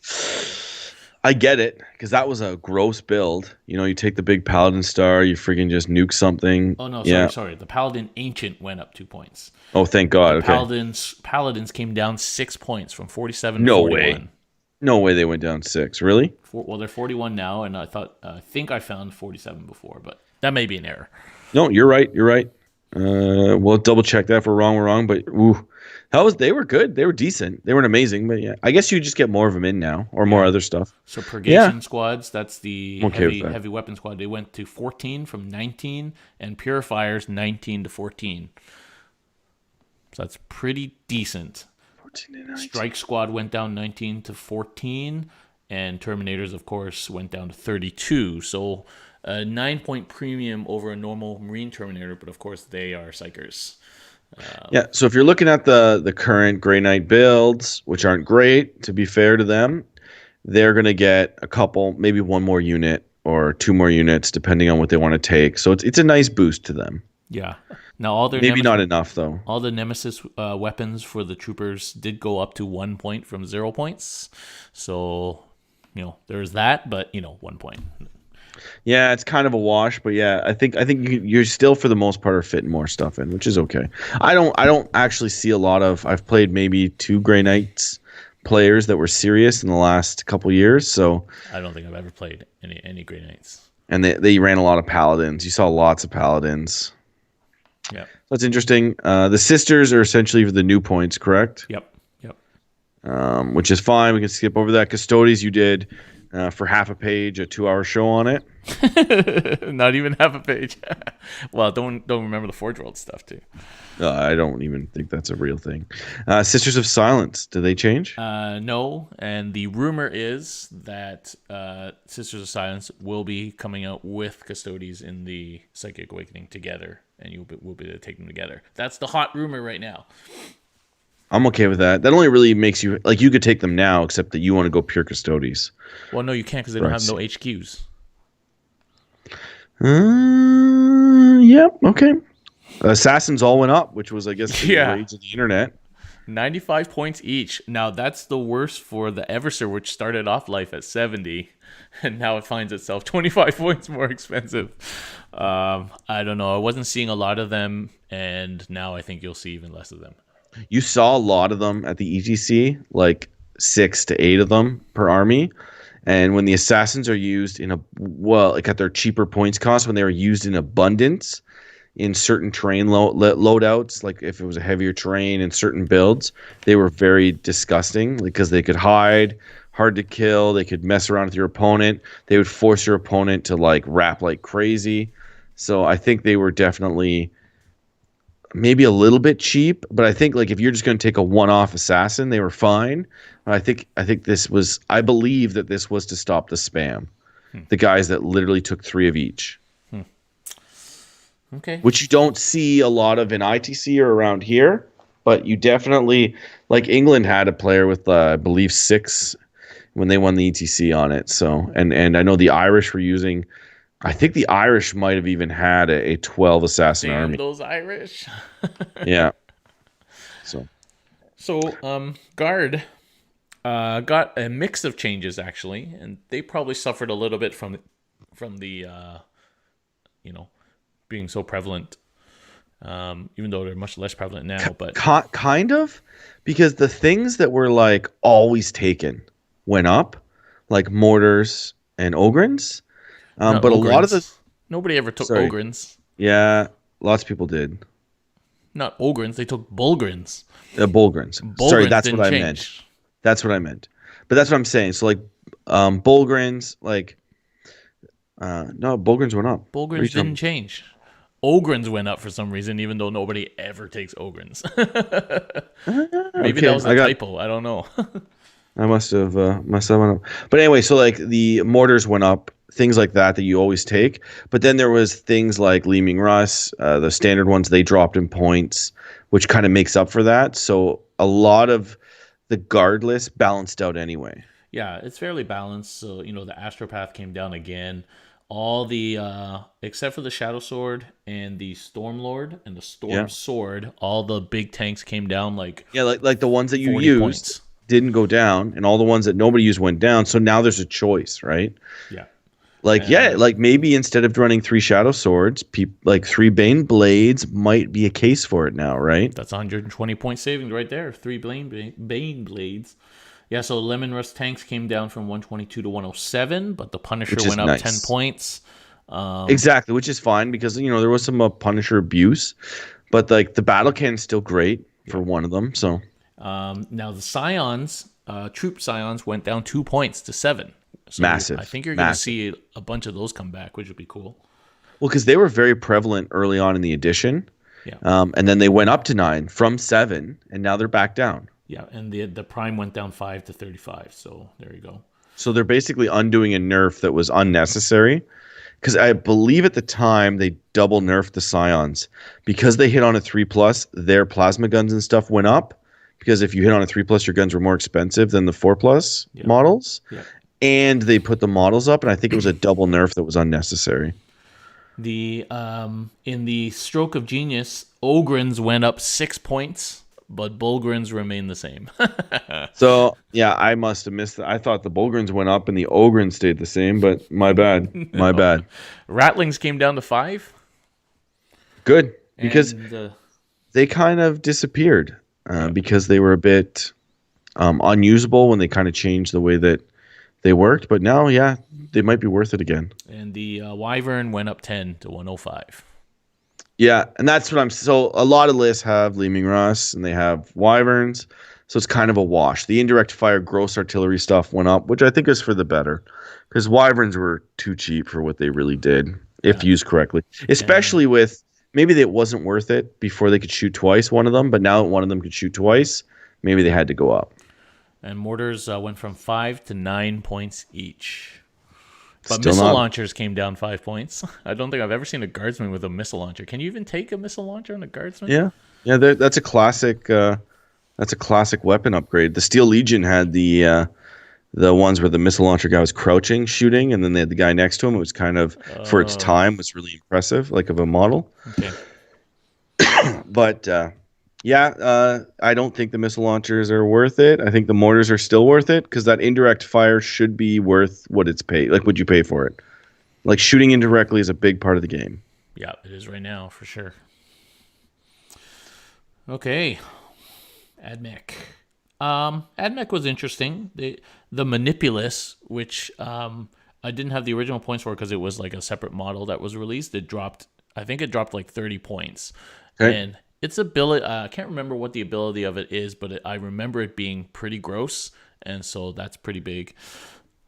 I get it because that was a gross build. You know, you take the big Paladin star, you freaking just nuke something. Oh no, Yeah. sorry. The Paladin Ancient went up 2 points. Oh, thank God. Okay. Paladins came down 6 points from 47 to No 41. way. No way they went down 6. Really? Well, they're 41 now, and I think I found 47 before, but that may be an error. No, you're right. You're right. We'll double check that. If we're wrong, we're wrong. But ooh, they were good. They were decent. They weren't amazing, but yeah. I guess you just get more of them in now or more other stuff. So Yeah. Purgation squads, that's the I'm okay with that. heavy weapon squad. They went to 14 from 19, and Purifiers 19 to 14. So that's pretty decent. 14 and 19. Strike Squad went down 19 to 14, and Terminators, of course, went down to 32. So a 9-point premium over a normal Marine Terminator, but of course they are Psychers. Yeah, so if you're looking at the current Grey Knight builds, which aren't great, to be fair to them, they're going to get a couple, maybe one more unit or 2 more units, depending on what they want to take. So it's a nice boost to them. Yeah. Now all their Maybe not enough, though. all the Nemesis weapons for the troopers did go up to 1 point from 0 points. So, there's that, but 1 point. Yeah, it's kind of a wash, but yeah, I think you're still for the most part are fitting more stuff in, which is okay. I don't actually see a lot of. I've played maybe 2 Grey Knights players that were serious in the last couple years, so I don't think I've ever played any Grey Knights. and they ran a lot of Paladins. You saw lots of Paladins. Yeah. That's interesting. The sisters are essentially the new points, correct? Yep. Yep. Which is fine. We can skip over that. Custodes, you did for half a page, a 2-hour show on it. Not even half a page. Well, don't remember the Forge World stuff too. I don't even think that's a real thing. Sisters of Silence, did they change? No, and the rumor is that Sisters of Silence will be coming out with Custodes in the Psychic Awakening together, and we'll be able to take them together. That's the hot rumor right now. I'm okay with that. That only really makes you like you could take them now, except that you want to go pure Custodes. Well, no, you can't because they don't have no HQs. Yep. Okay. Assassins all went up, which was, I guess, the rage of the internet. 95 points each. Now, that's the worst for the Eversur, which started off life at 70, and now it finds itself 25 points more expensive. I don't know. I wasn't seeing a lot of them, and now I think you'll see even less of them. You saw a lot of them at the ETC, like 6 to 8 of them per army. And when the assassins are used like at their cheaper points cost, when they were used in abundance in certain terrain loadouts, like if it was a heavier terrain in certain builds, they were very disgusting because they could hide, hard to kill, they could mess around with your opponent, they would force your opponent to like rap like crazy. So I think they were definitely maybe a little bit cheap, but I think like if you're just going to take a one-off assassin, they were fine. I believe that this was to stop the spam. The guys that literally took 3 of each. Okay. Which you don't see a lot of in ITC or around here, but you definitely, like England had a player with I believe 6 when they won the ETC on it. So and I know the Irish were using, I think the Irish might have even had a 12 assassin army. Those Irish. Yeah. So Guard got a mix of changes actually, and they probably suffered a little bit from the being so prevalent. Even though they're much less prevalent now, but Kind of, because the things that were like always taken went up, like mortars and ogrins. not But a lot of the ogrins. Nobody ever took sorry, ogrins. yeah, lots of people did. Not ogrins. They took bulgrins. Bulgrins. Sorry, Bulgrins that's what didn't I meant. change. That's what I meant. But that's what I'm saying. So like, Bulgrins, like, no, Bulgrins went up. What are you Bulgrins didn't talking? change. Ogrins went up for some reason, even though nobody ever takes ogrins. Maybe that Okay, was a typo. I don't know. I must have went up. But anyway, so like the mortars went up, things like that you always take. But then there was things like Leeming Russ, the standard ones they dropped in points, which kind of makes up for that. So a lot of the guardless balanced out anyway. Yeah, it's fairly balanced. So, the Astropath came down again. All the except for the Shadow Sword and the Storm Lord and the Storm Yeah. Sword, all the big tanks came down like Yeah, like the ones that you 40 used points. didn't go down, and all the ones that nobody used went down. So now there's a choice, right? Yeah. Like, yeah, And like maybe instead of running three Shadow Swords, like three Bane Blades might be a case for it now, right? that's 120 point savings right there. Three Bane Blades. Yeah, so Lemon Rust tanks came down from 122 to 107, but the Punisher Which is went up 10 nice. points. Exactly, which is fine because there was some Punisher abuse, but like the battle can's still great for Yeah. one of them. So Now the Scions, Troop Scions, went down 2 points to 7. So I massive, think you're going to massive. see a bunch of those come back, which would be cool. Well, because they were very prevalent early on in the edition, Yeah. and then they went up to 9 from 7, and now they're back down. Yeah, and the Prime went down 5 to 35. So there you go. So they're basically undoing a nerf that was unnecessary. Because I believe at the time they double nerfed the Scions because they hit on a 3+. Their plasma guns and stuff went up because if you hit on a 3+, your guns were more expensive than the 4+ Yeah. models, Yeah. and they put the models up, and I think it was a double nerf that was unnecessary. The in the Stroke of Genius, Ogrins went up 6 points, but Bulgrins remain the same. So yeah, I must have missed that. I thought the Bulgrins went up and the Ogrins stayed the same, but my bad, my bad. Rattlings came down to 5. Good because And they kind of disappeared yeah, because they were a bit unusable when they kind of changed the way that they worked. But now, yeah, they might be worth it again. and the Wyvern went up 10 to 105. Yeah, and that's what I'm. So a lot of lists have Leeming Russ and they have Wyverns, so it's kind of a wash. The indirect fire gross artillery stuff went up, which I think is for the better, because Wyverns were too cheap for what they really did if Yeah. used correctly. Especially with maybe it wasn't worth it before they could shoot twice, one of them, but now that one of them could shoot twice, maybe they had to go up. And mortars went from 5 to 9 points each. But Still missile not. launchers came down 5 points. I don't think I've ever seen a guardsman with a missile launcher. Can you even take a missile launcher on a guardsman? Yeah, yeah, that's a classic. That's a classic weapon upgrade. The Steel Legion had the ones where the missile launcher guy was crouching, shooting, and then they had the guy next to him. It was kind of for its Oh, time was really impressive, like of a model. okay. But yeah, I don't think the missile launchers are worth it. I think the mortars are still worth it because that indirect fire should be worth what it's paid. Like, would you pay for it? Like shooting indirectly is a big part of the game. Yeah, it is right now for sure. Okay, AdMech. AdMech was interesting. The Manipulus, which I didn't have the original points for because it was like a separate model that was released. It dropped. I think it dropped like 30 points, Okay. and its ability. I can't remember what the ability of it is, but I remember it being pretty gross, and so that's pretty big.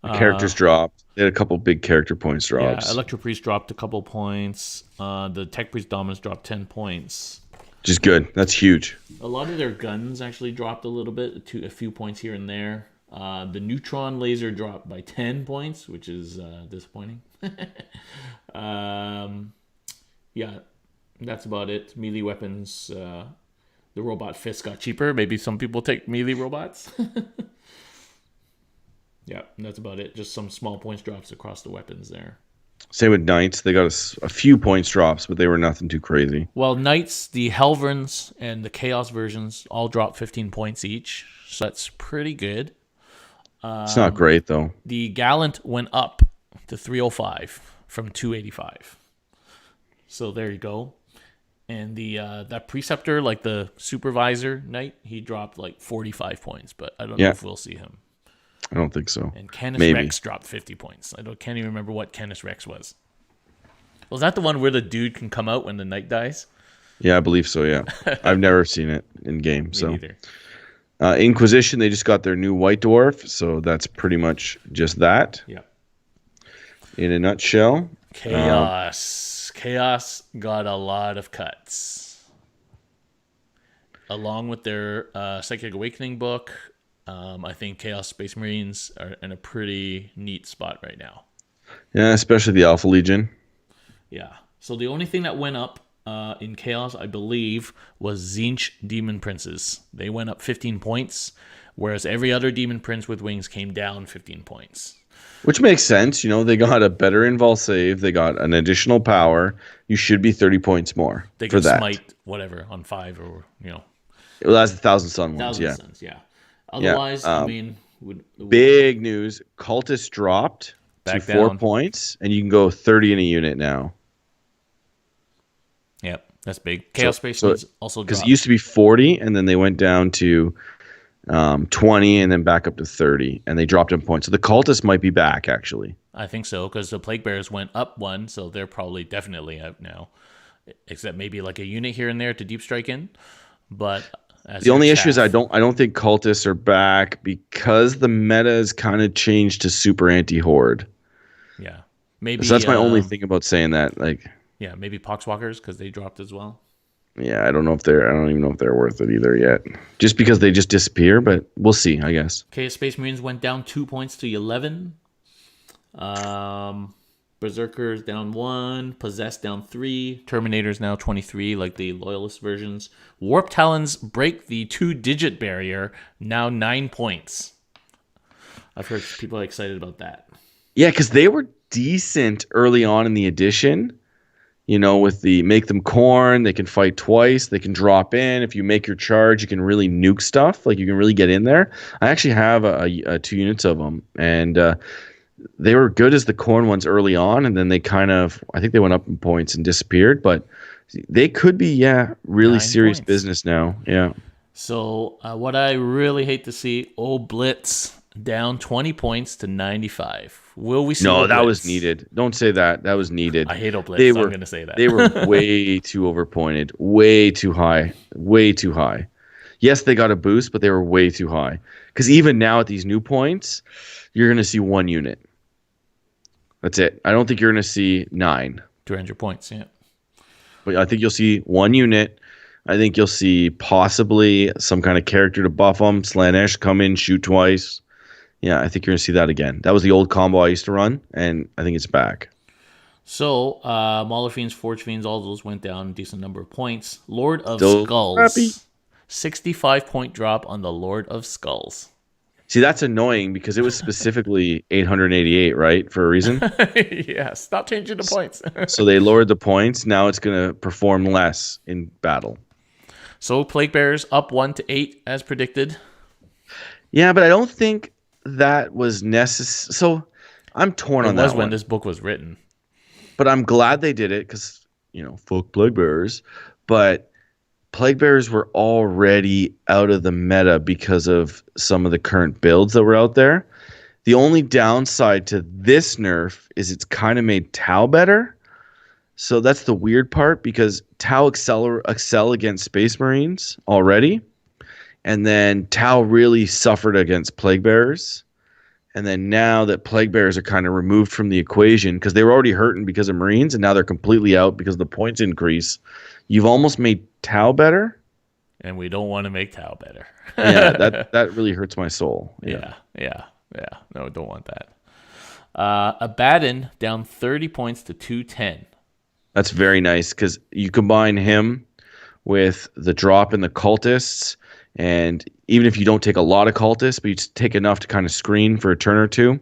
The characters dropped. They had a couple big character points Yeah, drops, Electro Priest dropped a couple points. The Tech Priest Dominus dropped 10 points. which is good. That's huge. A lot of their guns actually dropped a little bit, a few points here and there. The neutron laser dropped by 10 points, which is disappointing. Yeah, that's about it. Melee weapons, the robot fist got cheaper. Maybe some people take melee robots. Yeah, that's about it. Just some small points drops across the weapons there. Same with Knights. They got a few points drops, but they were nothing too crazy. Well, Knights, the Helverns, and the Chaos versions all dropped 15 points each. So that's pretty good. It's not great though. The Gallant went up to 305 from 285. So there you go. And the that preceptor, like the supervisor knight, he dropped like 45 points, but I don't know Yeah, if we'll see him. I don't think so. And Canis Maybe. Rex dropped 50 points. Can't even remember what Canis Rex was. Was that the one where the dude can come out when the knight dies? Yeah, I believe so. Yeah, I've never seen it in game. Me So neither. Inquisition, they just got their new white dwarf, so that's pretty much just that Yeah. in a nutshell. Chaos got a lot of cuts. Along with their Psychic Awakening book, I think Chaos Space Marines are in a pretty neat spot right now. Yeah, especially the Alpha Legion. Yeah. So the only thing that went up in Chaos, I believe, was Tzeentch Demon Princes. They went up 15 points, whereas every other Demon Prince with wings came down 15 points. Which makes sense. You know, they got a better invul save. They got an additional power. You should be 30 points more They for can that. smite whatever on 5 or, Well, that's the Thousand Sun ones. Thousand Yeah. Suns, yeah. Yeah. Otherwise, I mean, would Big news. Cultist dropped to back 4 down. points, and you can go 30 in a unit now. Yep, that's big. Chaos Space So Marines also because dropped. it used to be 40, and then they went down to 20, and then back up to 30, and they dropped in points. So the cultists might be back, actually. I think so, because the Plague Bears went up 1, so they're probably definitely out now. Except maybe like a unit here and there to deep strike in. But The only issue is I don't think cultists are back because the meta has kind of changed to super anti-horde. Yeah. Maybe So that's my only thing about saying that. Like, yeah, maybe Poxwalkers because they dropped as well. yeah, I don't even know if they're worth it either yet. Just because they just disappear, but we'll see, I guess. Okay, Space Marines went down 2 points to 11. Berserkers down 1. Possessed down 3. Terminators now 23, like the Loyalist versions. Warp Talons break the 2-digit barrier, now 9 points. I've heard people are excited about that. Yeah, because they were decent early on in the edition. You know, with the make them corn, they can fight twice, they can drop in. If you make your charge, you can really nuke stuff. Like, you can really get in there. I actually have a 2 units of them, and they were good as the corn ones early on, and then they I think they went up in points and disappeared, but they could be, really 9 serious points. business now. Yeah. So what I really hate to see, Blitz down 20 points to 95. Will we see No, that Blitz? was needed. Don't say that. That was needed. I hate Blitz, They so were, I'm going to say that. They were way too overpointed, way too high, way too high. Yes, they got a boost, but they were way too high. Because even now at these new points, you're going to see 1 unit. That's it. I don't think you're going to see 9. 200 points, yeah. But I think you'll see 1 unit. I think you'll see possibly some kind of character to buff them. Slanesh come in, shoot twice. Yeah, I think you're going to see that again. That was the old combo I used to run, and I think it's back. So, Mauler Fiends, Forge Fiends, all those went down a decent number of points. Lord of Still Skulls. crappy. 65-point drop on the Lord of Skulls. See, that's annoying because it was specifically 888, right? For a reason. Yeah, stop changing the points. So they lowered the points. Now it's going to perform less in battle. So, Plague Bearers up 1 to 8 as predicted. Yeah, but I don't think that was necessary. So I'm torn on It that was when one. this book was written. But I'm glad they did it because, fuck Plague Bearers. But Plague Bearers were already out of the meta because of some of the current builds that were out there. The only downside to this nerf is it's kind of made Tau better. So that's the weird part because Tau excel against Space Marines already. And then Tau really suffered against Plague Bearers. And then now that Plague Bearers are kind of removed from the equation because they were already hurting because of Marines, and now they're completely out because the points increase, you've almost made Tau better. And we don't want to make Tau better. Yeah, that really hurts my soul. Yeah. No, don't want that. Abaddon down 30 points to 210. That's very nice because you combine him with the drop in the cultists, and even if you don't take a lot of cultists, but you just take enough to kind of screen for a turn or two,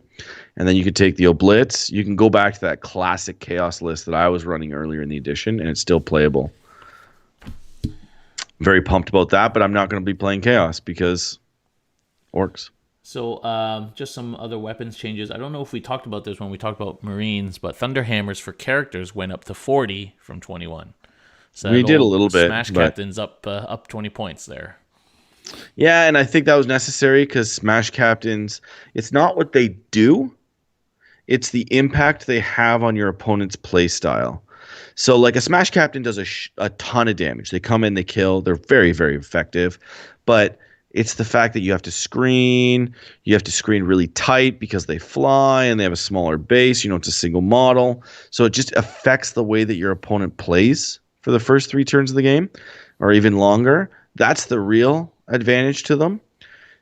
and then you could take the Oblitz, you can go back to that classic chaos list that I was running earlier in the edition, and it's still playable. Very pumped about that, but I'm not going to be playing chaos because orcs. So, just some other weapons changes. I don't know if we talked about this when we talked about Marines, but Thunder Hammers for characters went up to 40 from 21. So We that did a old little bit, Smash but Captain's up 20 points there. yeah, and I think that was necessary because Smash Captains, it's not what they do, it's the impact they have on your opponent's play style. So, like a Smash Captain does a ton of damage. They come in, they kill. They're very, very effective. But it's the fact that you have to screen. You have to screen really tight because they fly and they have a smaller base. You know, it's a single model. So it just affects the way that your opponent plays for the first 3 turns of the game or even longer. That's the real advantage to them.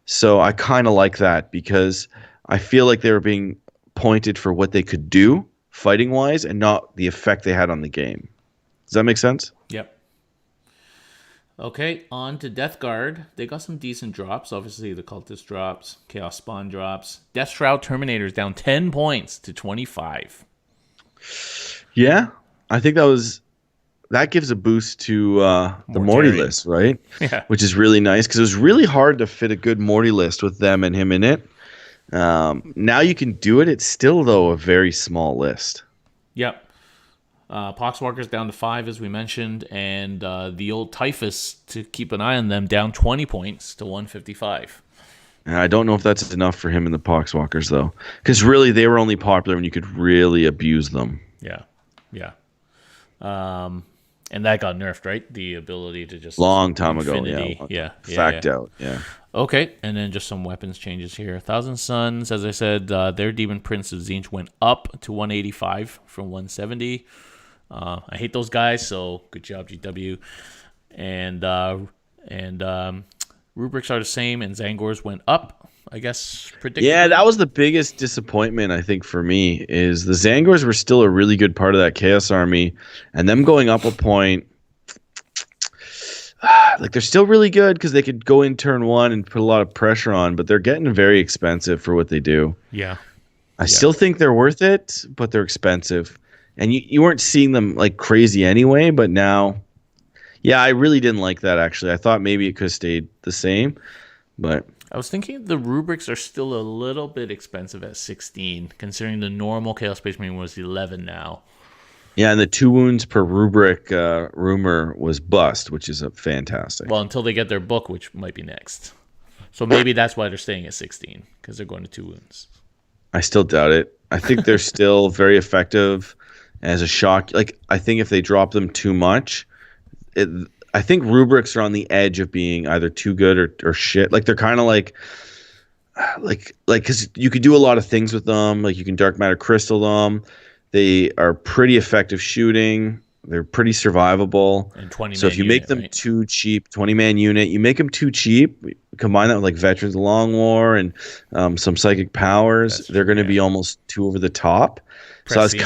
So I kind of like that because I feel like they were being pointed for what they could do fighting wise and not the effect they had on the game. Does that make sense? Yep. Okay, on to Death Guard. They got some decent drops. Obviously, the Cultist drops, Chaos Spawn drops. Death Shroud Terminators down 10 points to 25. Yeah, I think that gives a boost to the Morty Mortarion. list, right? Yeah. Which is really nice because it was really hard to fit a good Morty list with them and him in it. Now you can do it. It's still though a very small list. Yep. Poxwalkers down to 5, as we mentioned, and the old Typhus, to keep an eye on them, down 20 points to 155. And I don't know if that's enough for him and the Poxwalkers though, because really they were only popular when you could really abuse them. Yeah. Yeah. And that got nerfed, right? The ability to just Long time infinity. ago, yeah. Yeah. Fact Yeah. out, yeah. Okay, and then just some weapons changes here. Thousand Suns, as I said, their Demon Prince of Zinch went up to 185 from 170. I hate those guys, so good job, GW. And rubrics are the same, and Zangors went up. I guess predictably. Yeah, that was the biggest disappointment I think for me is the Zangors were still a really good part of that Chaos Army, and them going up a point. Like they're still really good because they could go in turn 1 and put a lot of pressure on, but they're getting very expensive for what they do. Yeah. I still think they're worth it, but they're expensive. And you weren't seeing them like crazy anyway, but now, yeah, I really didn't like that actually. I thought maybe it could have stayed the same, but I was thinking the rubrics are still a little bit expensive at 16, considering the normal Chaos Space Marine was 11 now. yeah, and the 2 wounds per rubric rumor was bust, which is a fantastic. Well, until they get their book, which might be next. So maybe that's why they're staying at 16, because they're going to 2 wounds. I still doubt it. I think they're still very effective as a shock. Like I think if they drop them too much, I think rubrics are on the edge of being either too good or shit. Like they're kind of like because you could do a lot of things with them. Like you can dark matter crystal them. They are pretty effective shooting. They're pretty survivable. And 20 So if you make them too cheap, 20-man unit, you make them too cheap, combine that with like Veterans of the Long War and some psychic powers, they're going to be almost too over the top. So I was I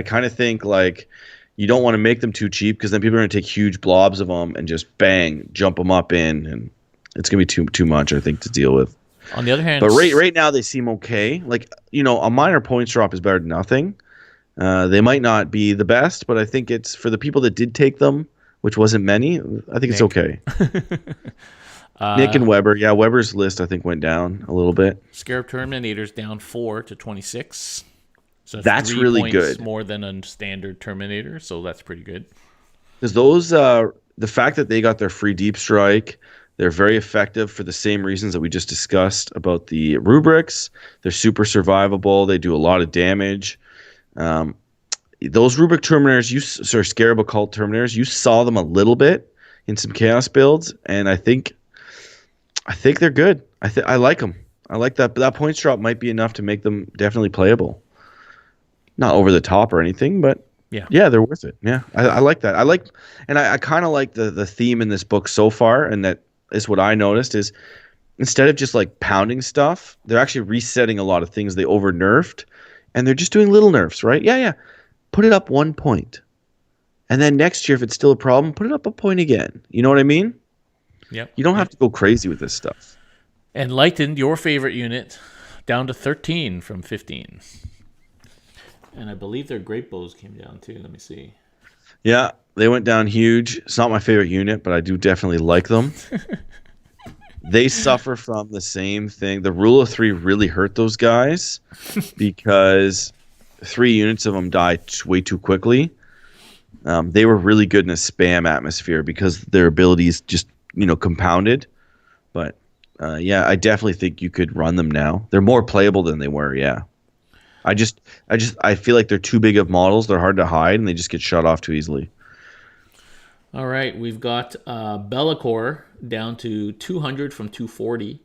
kind of think like you don't want to make them too cheap because then people are going to take huge blobs of them and just bang, jump them up in, and it's going to be too much, I think, to deal with. On the other hand, but right now they seem okay. Like, you know, a minor points drop is better than nothing. They might not be the best, but I think it's for the people that did take them, which wasn't many. I think it's okay. Nick and Weber. Yeah, Weber's list I think went down a little bit. Scarab Terminators down 4 to 26. So that's 3 really points good. More than a standard Terminator, so that's pretty good. Because those, the fact that they got their free deep strike, they're very effective for the same reasons that we just discussed about the rubrics. They're super survivable. They do a lot of damage. Those rubric Terminators, Scarab Occult Terminators, you saw them a little bit in some Chaos builds, and I think they're good. I like them. I like that. But that points drop might be enough to make them definitely playable. Not over the top or anything, but yeah, they're worth it. Yeah, I like that. I kind of like the theme in this book so far, and that is what I noticed is instead of just like pounding stuff, they're actually resetting a lot of things they over nerfed, and they're just doing little nerfs, right? Yeah. Put it up 1 point, and then next year if it's still a problem, put it up a point again. You know what I mean? Yep. You don't have to go crazy with this stuff. And lightened your favorite unit down to 13 from 15. And I believe their great bows came down too. Let me see. Yeah, they went down huge. It's not my favorite unit, but I do definitely like them. They suffer from the same thing. The rule of three really hurt those guys because 3 units of them died way too quickly. They were really good in a spam atmosphere because their abilities just compounded. But yeah, I definitely think you could run them now. They're more playable than they were. Yeah, I feel like they're too big of models. They're hard to hide, and they just get shut off too easily. All right, we've got Bellacore down to 200 from 240.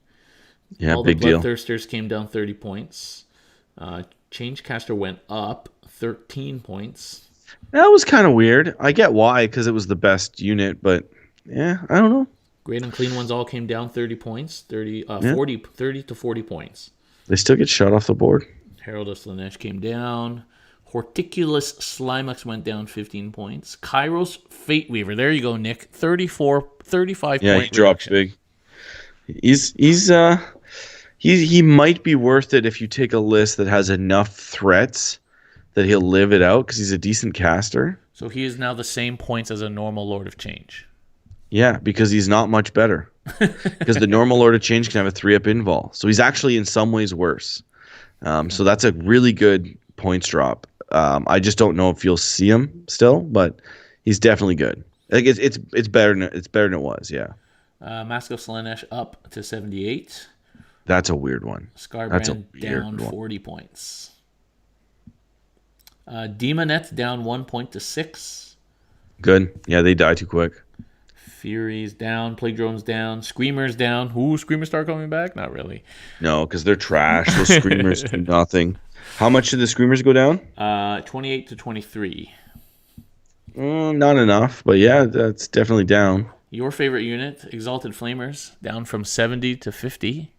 Yeah, All the big deal. Bloodthirsters came down 30 points. Changecaster went up 13 points. That was kind of weird. I get why, because it was the best unit, but yeah, I don't know. Great and Clean ones all came down 30 points, Yeah, 30 to 40 points. they still get shut off the board. Herald of Slanesh came down. Horticulus Slimex went down 15 points. Kairos Fate Weaver, there you go, Nick. 35 Yeah, he point dropped reduction. big. He might be worth it if you take a list that has enough threats that he'll live it out because he's a decent caster. So he is now the same points as a normal Lord of Change. Yeah, because he's not much better. Because the normal Lord of Change can have a 3-up invul. So he's actually in some ways worse. So that's a really good points drop. I just don't know if you'll see him still, but he's definitely good. Like it's better than it was, yeah. Mask of Slanesh up to 78. That's a weird one. That's a Scarbrand weird down one. 40 points. Demonette down 1 point to 6. Good. Yeah, they die too quick. Furies down. Plague Drones down. Screamers down. Ooh, Screamers start coming back? Not really. No, because they're trash. Those screamers do nothing. How much did the screamers go down? 28 to 23. Not enough, but yeah, that's definitely down. Your favorite unit, Exalted Flamers, down from 70 to 50.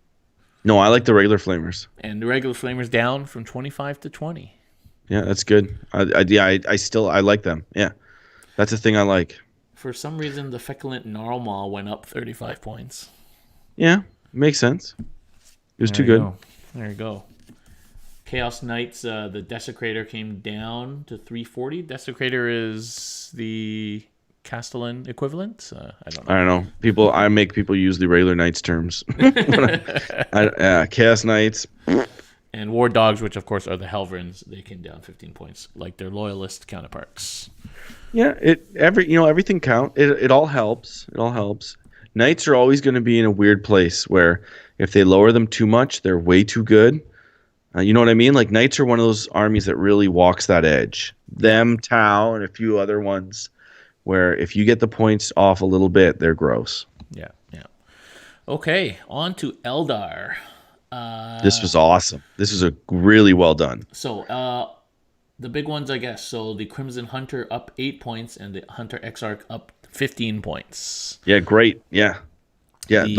No, I like the regular flamers. And the regular Flamers down from 25 to 20. Yeah, that's good. I like them. Yeah, that's a thing I like. For some reason, the Feculent Gnarlmaw went up 35 points. Yeah, makes sense. It was too good. There you go. Chaos Knights, the Desecrator came down to 340. Desecrator is the Castellan equivalent? I don't know. I don't know. I make people use the regular knights terms. Chaos Knights. And War Dogs, which of course are the Helverins, they came down 15 points, like their loyalist counterparts. Yeah, everything count. It all helps. It all helps. Knights are always going to be in a weird place where if they lower them too much, they're way too good. You know what I mean? Like Knights are one of those armies that really walks that edge. Them, Tau, and a few other ones where if you get the points off a little bit, they're gross. Yeah. Okay, on to Eldar. This was awesome. This was a really well done. So, the big ones, I guess. So, the Crimson Hunter up 8 points and the Hunter Exarch up 15 points. Yeah, great. Yeah. The,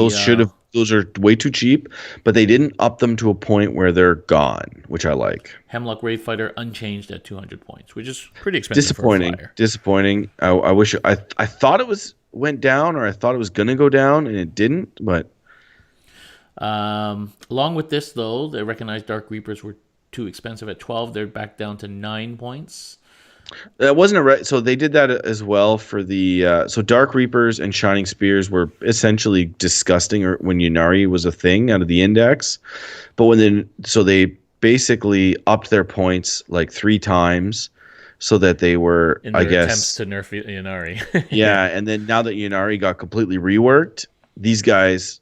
Those are way too cheap, but they didn't up them to a point where they're gone, which I like. Hemlock Wraith Fighter unchanged at 200 points, which is pretty expensive for a flyer. Disappointing. I wish I thought it went down, or I thought it was gonna go down, and it didn't. But along with this, though, they recognized Dark Reapers were too expensive at 12. They're back down to 9 points. that wasn't so they did that as well for the so Dark Reapers and Shining Spears were essentially disgusting, or when Yunari was a thing out of the index, but they basically upped their points like 3 times so that they were, In their I guess, attempts to nerf Yunari. yeah. And then now that Yunari got completely reworked, these guys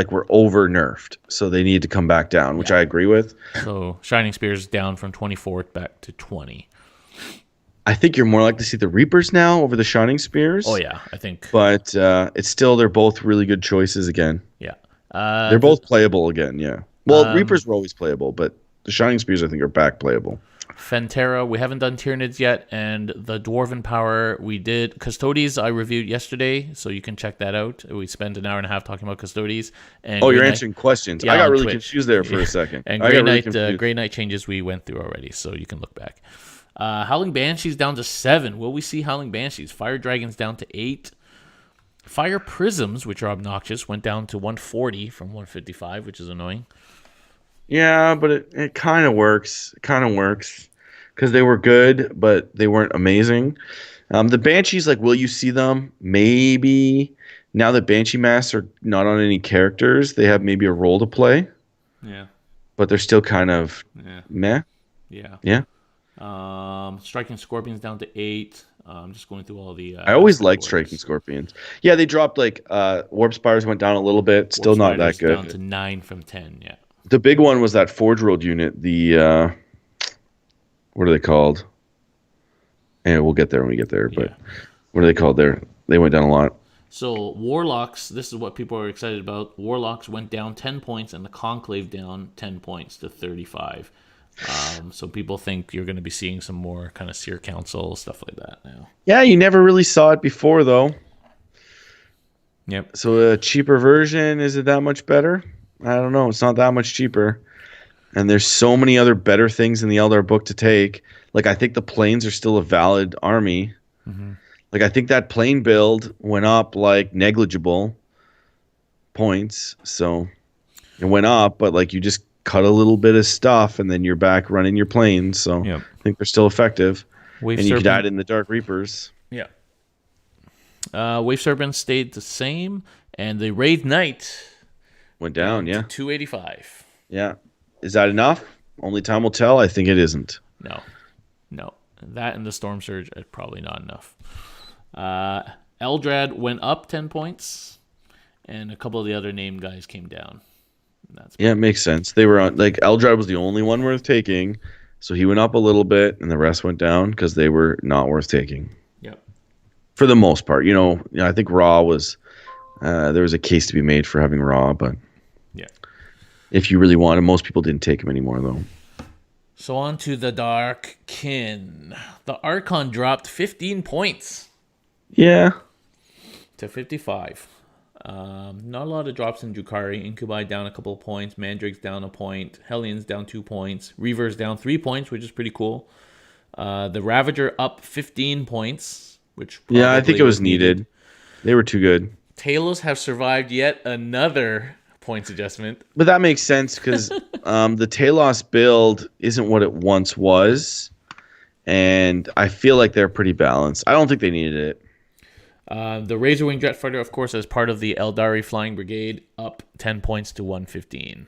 were over nerfed, so they need to come back down, which I agree with. So Shining Spears down from 24 back to 20. I think you're more likely to see the Reapers now over the Shining Spears. Oh yeah, I think. But they're both really good choices again. Yeah. They're both playable again, yeah. Well, Reapers were always playable, but the Shining Spears I think are back playable. Fenterra, we haven't done Tyranids yet, and the Dwarven Power we did. Custodes I reviewed yesterday, so you can check that out. We spent an hour and a half talking about Custodes. And you're answering questions. Yeah, I got on really Twitch. confused there for a second. And Grey Knight changes we went through already, so you can look back. Howling Banshees down to 7. Will we see Howling Banshees? Fire Dragons down to 8. Fire Prisms, which are obnoxious, went down to 140 from 155, which is annoying. Yeah, but it kind of works. It kind of works because they were good, but they weren't amazing. The Banshees, will you see them? Maybe. Now that Banshee Masks are not on any characters, they have maybe a role to play, Yeah. but they're still kind of Yeah. meh. Yeah. Yeah. Striking Scorpions down to 8. I'm just going through all the I always Horde liked Striking Warriors. Scorpions. Yeah, they dropped like Warp Spires went down a little bit. Warp Still not that Spiders down to good. 9 from 10. Yeah. The big one was that Forge World unit. The what are they called? And we'll get there when we get there. But Yeah. what are they called there? They went down a lot. So Warlocks, this is what people are excited about. Warlocks went down 10 points, and the Conclave down 10 points to 35. So people think you're going to be seeing some more kind of Seer Council stuff like that now. Yeah, you never really saw it before though. Yep. So a cheaper version, is it that much better? I don't know. It's not that much cheaper. And there's so many other better things in the Eldar book to take. Like I think the planes are still a valid army. Mm-hmm. Like I think that plane build went up like negligible points. So it went up, but like you just cut a little bit of stuff and then you're back running your planes. So Yep. I think they're still effective. Wave And you could add Serpent. in the Dark Reapers. Yeah. Wave Serpent stayed the same, and the Wraith Knight Went down, to yeah. 285. Yeah. Is that enough? Only time will tell. I think it isn't. No. No. That and the Storm Surge are probably not enough. Eldrad went up 10 points, and a couple of the other named guys came down. That's Yeah, it makes sense. They were on like Eldrad was the only one worth taking, so he went up a little bit, and the rest went down because they were not worth taking Yep. for the most part. I think Raw was there was a case to be made for having Raw, but Yeah. if you really wanted, most people didn't take him anymore though. So on to the Dark Kin. The Archon dropped 15 points Yeah, to 55. Not a lot of drops in Drukhari. Incubi down a couple of points. Mandrake's down a point. Hellions down 2 points. Reavers down 3 points, which is pretty cool. The Ravager up 15 points, which yeah, I think probably it was needed. They were too good. Talos have survived yet another points adjustment. But that makes sense because the Talos build isn't what it once was, and I feel like they're pretty balanced. I don't think they needed it. The Razorwing Jetfighter, of course, as part of the Eldari Flying Brigade, up 10 points to 115.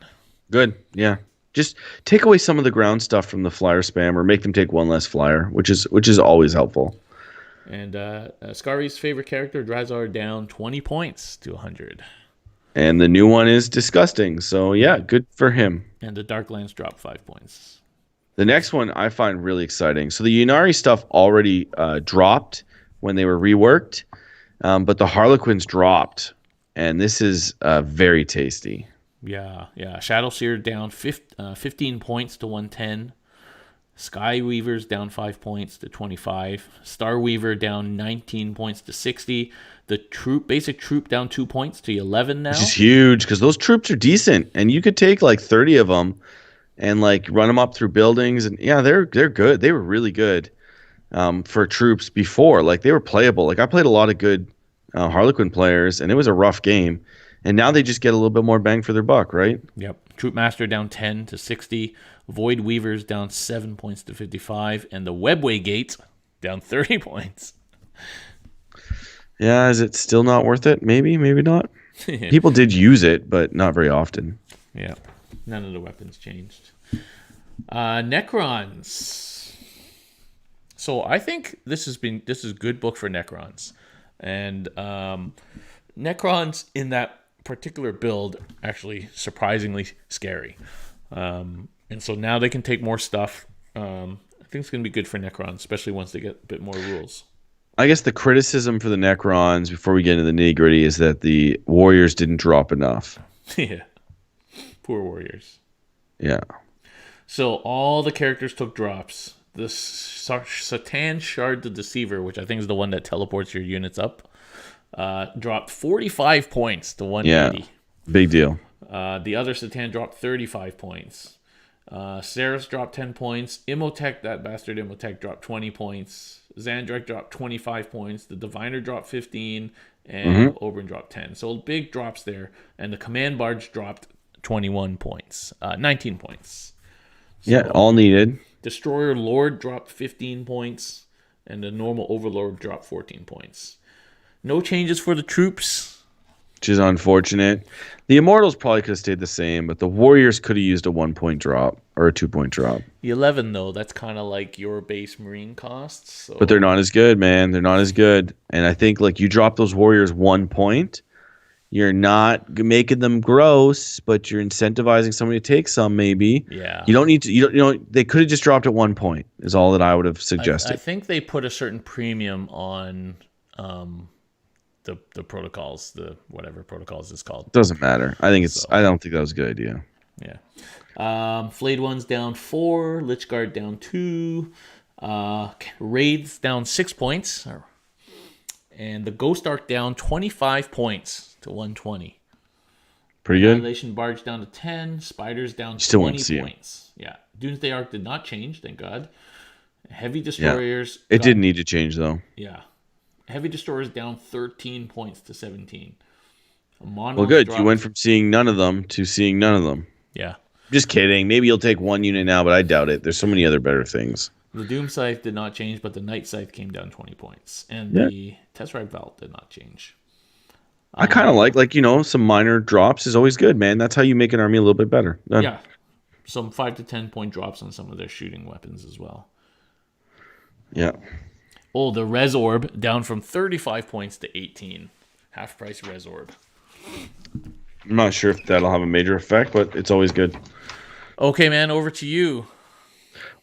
Good, yeah. Just take away some of the ground stuff from the flyer spam, or make them take one less flyer, which is always helpful. And Skari's favorite character, Drazar, down 20 points to 100. And the new one is disgusting, so yeah, good for him. And the Darklands dropped 5 points. The next one I find really exciting. So the Yunari stuff already dropped when they were reworked, but the Harlequins dropped, and this is very tasty. Yeah. Shadowseer down 15 points to 110. Skyweaver's down 5 points to 25. Starweaver down 19 points to 60. The basic troop down 2 points to 11 now. Which is huge because those troops are decent, and you could take like 30 of them and like run them up through buildings, and yeah, they're good. They were really good for troops before. Like they were playable. Like I played a lot of good Harlequin players, and it was a rough game. And now they just get a little bit more bang for their buck, right? Yep. Troopmaster down 10 to 60. Void Weavers down 7 points to 55. And the Webway Gate down 30 points. Yeah, is it still not worth it? Maybe, maybe not. People did use it, but not very often. Yeah. None of the weapons changed. Necrons. So I think this is a good book for Necrons. And Necrons in that particular build actually surprisingly scary. And so now they can take more stuff. I think it's going to be good for Necrons, especially once they get a bit more rules. I guess the criticism for the Necrons, before we get into the nitty gritty, is that the Warriors didn't drop enough. Yeah. Poor Warriors. Yeah. So all the characters took drops. The Satan Shard the Deceiver, which I think is the one that teleports your units up, dropped 45 points to 180. Yeah. Big deal. The other Satan dropped 35 points. Saris dropped 10 points. Imhotep, that bastard Imhotep, dropped 20 points. Zandrek dropped 25 points. The Diviner dropped 15. And Oberyn dropped 10. So big drops there. And the Command Barge dropped 19 points. So, Yeah, all needed. Destroyer Lord dropped 15 points. And the normal Overlord dropped 14 points. No changes for the troops. which is unfortunate. The Immortals probably could have stayed the same, but the Warriors could have used a 1 point drop or a 2 point drop. The 11 though, that's kind of like your base marine costs. But they're So not as good, man. They're not as good. And I think like you drop those Warriors 1 point, you're not making them gross, but you're incentivizing somebody to take some. Maybe yeah, you don't need to. They could have just dropped at 1 point. Is all that I would have I suggested. think they put a certain premium on um, the protocols, the whatever protocols it's called. Doesn't matter. I think it's. So I don't think that was a good idea. yeah. Flayed One's down 4, Lichguard down 2, Raids down 6 points, and the Ghost Arc down 25 points to 120. Pretty good. Annihilation Barge down to 10, Spiders down Still won't 20 see him. points. Yeah. Doomsday Arc did not change, thank God. Heavy Yeah, Destroyers it got, didn't need to change though. yeah. Heavy Destroyers down 13 points to 17. Well, Monos good. You went dropped, from seeing none of them to seeing none of them. yeah. Just kidding. Maybe you'll take one unit now, but I doubt it. There's so many other better things. The Doom Scythe did not change, but the Night Scythe came down 20 points. And Yeah. the Tesseract Vault did not change. I kind of like some minor drops is always good, man. That's how you make an army a little bit better. Done. Yeah. Some 5 to 10 point drops on some of their shooting weapons as well. Yeah. Oh, the Res Orb down from 35 points to 18. Half price Res Orb. I'm not sure if that'll have a major effect, but it's always good. Okay, man, over to you.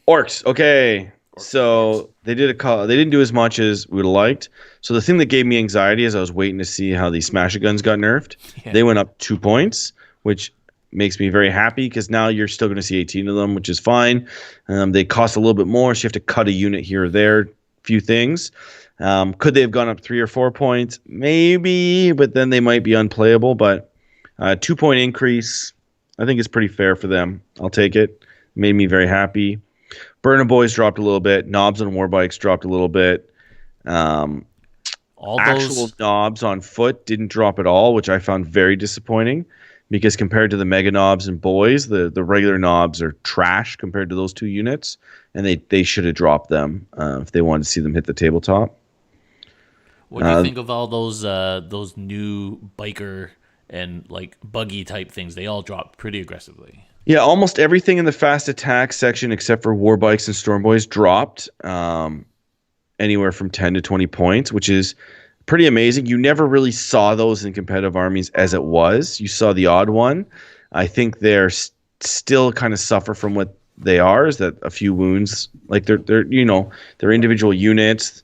Orcs. Okay. So they didn't do as much as we would have liked. So the thing that gave me anxiety is I was waiting to see how the smasher guns got nerfed. Yeah. They went up 2 points, which makes me very happy because now you're still going to see 18 of them, which is fine. They cost a little bit more, so you have to cut a unit here or there, few things. Could they have gone up 3 or 4 points? Maybe, but then they might be unplayable. But 2 point increase, I think is pretty fair for them. I'll take it. Made me very happy. Burner Boys dropped a little bit. Knobs on Warbikes dropped a little bit. All Actual those knobs on foot didn't drop at all, which I found very disappointing because compared to the Mega Knobs and Boys, the regular knobs are trash compared to those two units, and they should have dropped them if they wanted to see them hit the tabletop. what do you think of all those new biker and like buggy type things? They all dropped pretty aggressively. Yeah, almost everything in the fast attack section except for Warbikes and Storm Boys dropped anywhere from 10 to 20 points, which is pretty amazing. You never really saw those in competitive armies as it was. You saw the odd one. I think they're still kind of suffer from what they are, is that a few wounds, like they're individual units.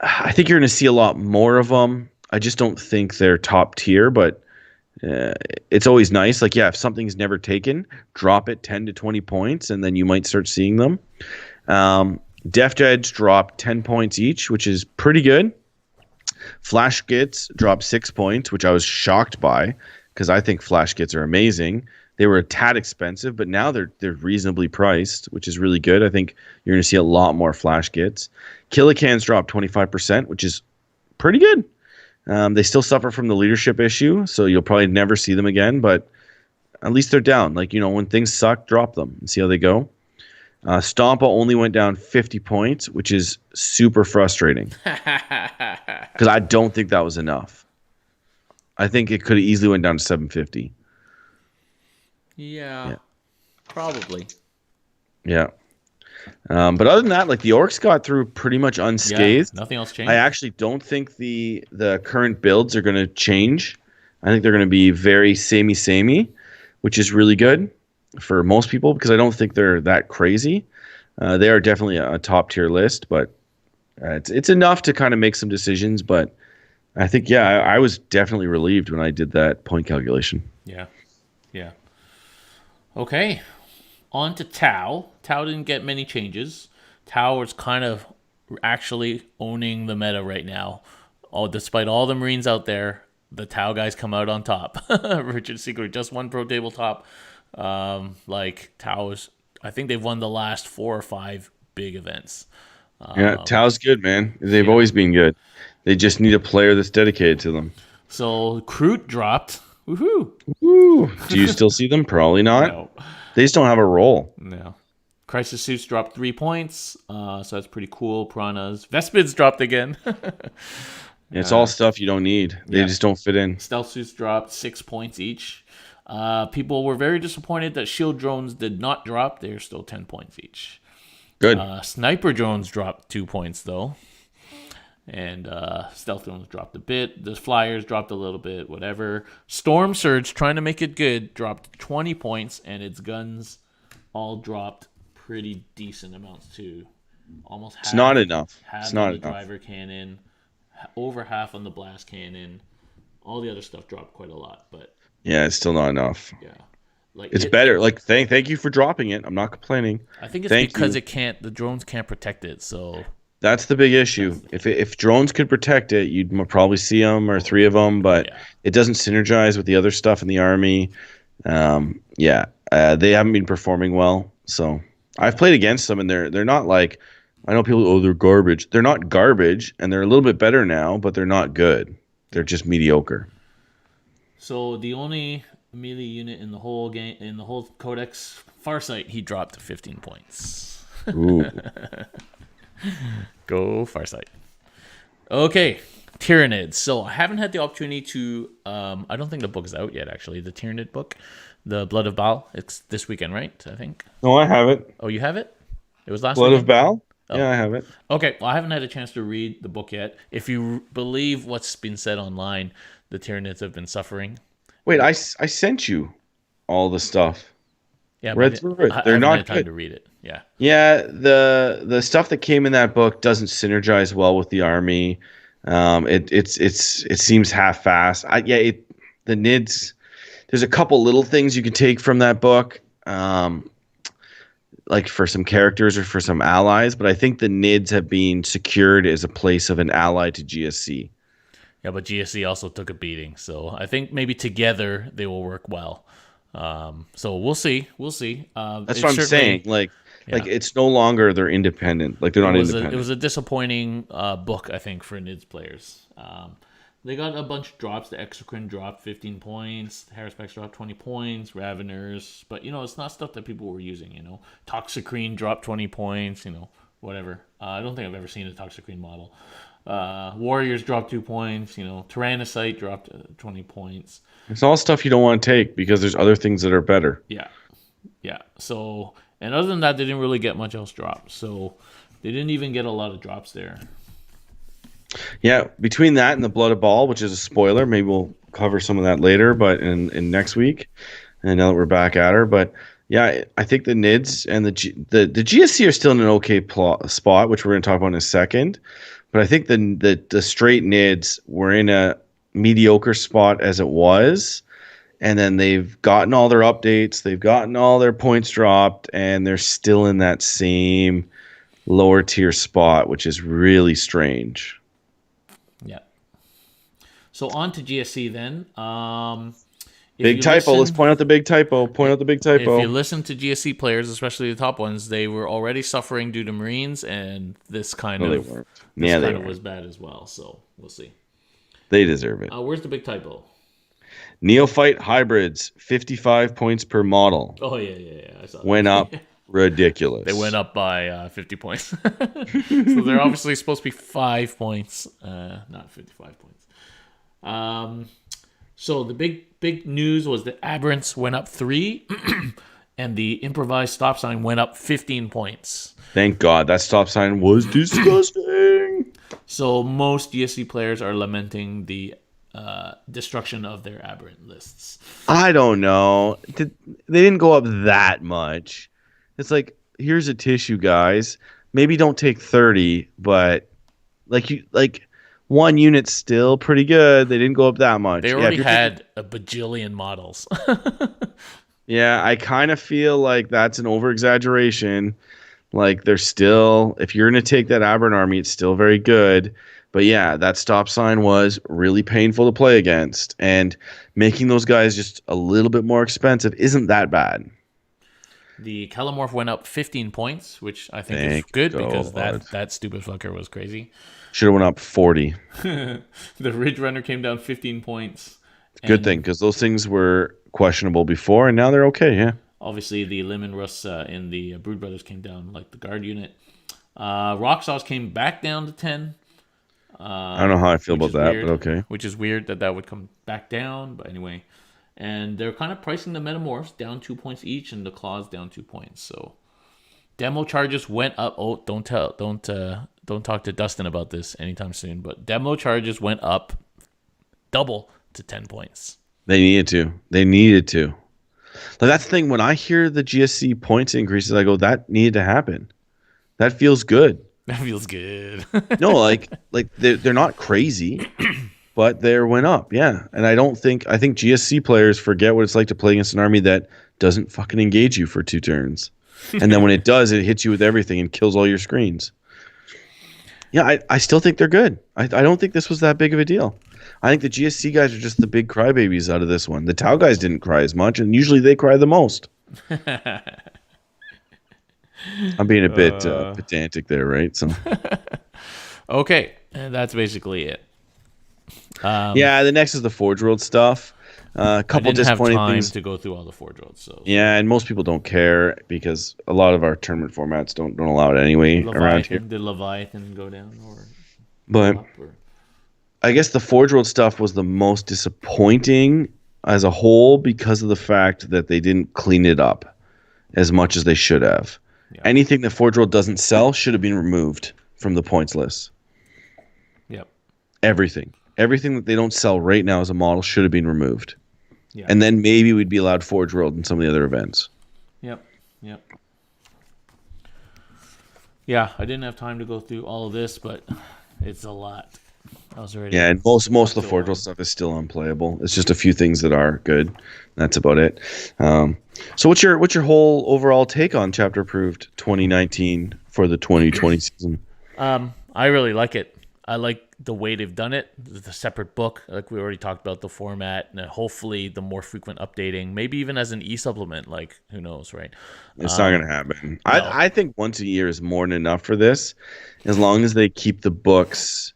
I think you're going to see a lot more of them. I just don't think they're top tier, but it's always nice. Like, yeah, if something's never taken, drop it 10 to 20 points, and then you might start seeing them. Deft Edge dropped 10 points each, which is pretty good. Flash Gits dropped 6 points, which I was shocked by because I think Flash Gits are amazing. They were a tad expensive, but now they're reasonably priced, which is really good. I think you're going to see a lot more Flash Gits. Killicans dropped 25%, which is pretty good. They still suffer from the leadership issue, so you'll probably never see them again, but at least they're down. Like, when things suck, drop them and see how they go. Stompa only went down 50 points, which is super frustrating because I don't think that was enough. I think it could have easily went down to 750. Yeah. Probably. Yeah. But other than that, like the Orcs got through pretty much unscathed. Nothing else changed. I actually don't think the current builds are going to change. I think they're going to be very samey, which is really good for most people because I don't think they're that crazy. They are definitely a top tier list, but it's enough to kind of make some decisions. But I think, yeah, I was definitely relieved when I did that point calculation. Yeah. Okay. On to Tau. Tau didn't get many changes. Tau is kind of actually owning the meta right now. Oh, despite all the Marines out there, the Tau guys come out on top. Richard Siegler just won Pro Tabletop. Tau is, I think they've won the last 4 or 5 big events. Yeah, Tau's good, man. They've always been good. They just need a player that's dedicated to them. So Kroot dropped. Woohoo! Woo. Do you still see them? Probably not. No. They just don't have a role. No. Crisis Suits dropped 3 points, so that's pretty cool. Piranhas. Vespids dropped again. It's all stuff you don't need. They Yeah. just don't fit in. Stealth suits dropped 6 points each. People were very disappointed that shield drones did not drop. They're still 10 points each. Good. Sniper drones dropped 2 points though, and stealth drones dropped a bit. The flyers dropped a little bit. Whatever. Storm surge, trying to make it good, dropped 20 points, and its guns all dropped pretty decent amounts too. Almost half. It's not enough. It's Half on not the enough. driver cannon, over half on the blast cannon. All the other stuff dropped quite a lot, but Yeah, it's still not enough. yeah, like It's better. Like thank you for dropping it. I'm not complaining. I think it's Thank because you. it can't. The drones can't protect it. So That's the big issue. If drones could protect it, you'd probably see them or three of them, but yeah, it doesn't synergize with the other stuff in the army. Yeah, they haven't been performing well. So I've played against them, and they're not like I know people. Oh, they're garbage. They're not garbage, and they're a little bit better now, but they're not good. They're just mediocre. so the only melee unit in the whole game, in the whole codex, Farsight, he dropped 15 points. Ooh, Go Farsight. Okay, Tyranids. So I haven't had the opportunity to. I don't think the book is out yet. Actually, the Tyranid book, the Blood of Baal. It's this weekend, right? I think. no, I have it. Oh, you have it. It was last Blood of weekend. Baal. Oh, Yeah, I have it. okay. Well, I haven't had a chance to read the book yet. If you believe what's been said online, the Tyranids have been suffering. Wait, I sent you all the stuff. Yeah, Read but through it. I They're haven't not had time good. to read it. Yeah. Yeah, the stuff that came in that book doesn't synergize well with the army. It seems half-assed. The NIDS. There's a couple little things you can take from that book, like for some characters or for some allies. But I think the NIDS have been secured as a place of an ally to GSC. Yeah, but GSC also took a beating, so I think maybe together they will work well. So we'll see. We'll see. That's It's what I'm certainly, saying. Like yeah. it's no longer they're independent. Like they're not It independent. was a disappointing book, I think, for NIDS players. They got a bunch of drops. The Exocrine dropped 15 points. The Harrispex dropped 20 points. Raveners, but it's not stuff that people were using. Toxicrene dropped 20 points. Whatever. I don't think I've ever seen a Toxicrene model. Warriors dropped 2 points. Tyrannocyte dropped 20 points. It's all stuff you don't want to take because there's other things that are better. Yeah, yeah. So, and other than that, they didn't really get much else dropped. So, they didn't even get a lot of drops there. Yeah, between that and the Blood of Ball, which is a spoiler, maybe we'll cover some of that later, but in next week. And now that we're back at her, but yeah, I think the NIDS and the GSC are still in an okay spot, which we're going to talk about in a second. But I think the straight NIDS were in a mediocre spot as it was, and then they've gotten all their updates, they've gotten all their points dropped, and they're still in that same lower tier spot, which is really strange. Yeah. So on to GSC then. If Big you typo. Let's listen- point out the big typo. Point out the big If you typo. listen to GSC players, especially the top ones, they were already suffering due to Marines, and this kind No, they of weren't. this Yeah, they kind of weren't. was bad as well. So we'll see. They deserve it. Where's the big typo? Neophyte hybrids, 55 points per model. Oh yeah. I saw that. Went up ridiculous. They went up by 50 points. So they're obviously supposed to be 5 points, not 55 points. So the big news was that Aberrants went up 3, and the improvised stop sign went up 15 points. Thank God. That stop sign was disgusting. So most GSC players are lamenting the destruction of their Aberrant lists. I don't know. They didn't go up that much. It's like, here's a tissue, guys. Maybe don't take 30, but like one unit's still pretty good. They didn't go up that much. They Yeah, already if you're had a bajillion models. Yeah, I kind of feel like that's an over exaggeration. Like they're still, if you're going to take that Aberrant army, it's still very good. But yeah, that stop sign was really painful to play against, and making those guys just a little bit more expensive isn't that bad. The Calamorph went up 15 points, which I think is Thank good because God. that stupid fucker was crazy. Should have went up 40. The Ridge Runner came down 15 points. Good And thing, because those things were questionable before, and now they're okay. Yeah. obviously, the Limon Rus in the Brood Brothers came down like the guard unit. Rocksaws came back down to 10. I don't know how I feel which about is that, but weird. okay. Which is weird that that would come back down. But anyway, and they're kind of pricing the Metamorphs down 2 points each, and the Claws down 2 points. So demo charges went up. Oh, don't talk to Dustin about this anytime soon. But demo charges went up double to 10 points. They needed to. They needed to. Like that's the thing. When I hear the GSC points increases, I go, that needed to happen. That feels good. That feels good. No, like they're not crazy, but they went up. Yeah, and I think GSC players forget what it's like to play against an army that doesn't fucking engage you for 2 turns, and then when it does, it hits you with everything and kills all your screens. Yeah, I still think they're good. I don't think this was that big of a deal. I think the GSC guys are just the big crybabies out of this one. The Tau guys didn't cry as much, and usually they cry the most. I'm being a bit pedantic there, right? So Okay, and that's basically it. yeah, the next is the Forge World stuff. A I couple didn't have disappointing time things. to go through all the Forge Worlds, so Yeah, and most people don't care because a lot of our tournament formats don't allow it anyway around here. Leviathan, did Leviathan go down or But go up? Or? I guess the Forge World stuff was the most disappointing as a whole because of the fact that they didn't clean it up as much as they should have. Yeah. Anything that Forge World doesn't sell should have been removed from the points list. Yep. Everything. Everything that they don't sell right now as a model should have been removed. Yeah. And then maybe we'd be allowed Forge World in some of the other events. Yep. Yep. Yeah, I didn't have time to go through all of this, but it's a lot. I was already. Yeah, and most of the Forge World stuff is still unplayable. It's just a few things that are good. That's about it. So what's your whole overall take on Chapter Approved 2019 for the 2020 season? I really like it. I like the way they've done it. The separate book, like we already talked about, the format, and hopefully the more frequent updating, maybe even as an e-supplement. Like who knows, right? It's not going to happen. no. I think once a year is more than enough for this, as long as they keep the books,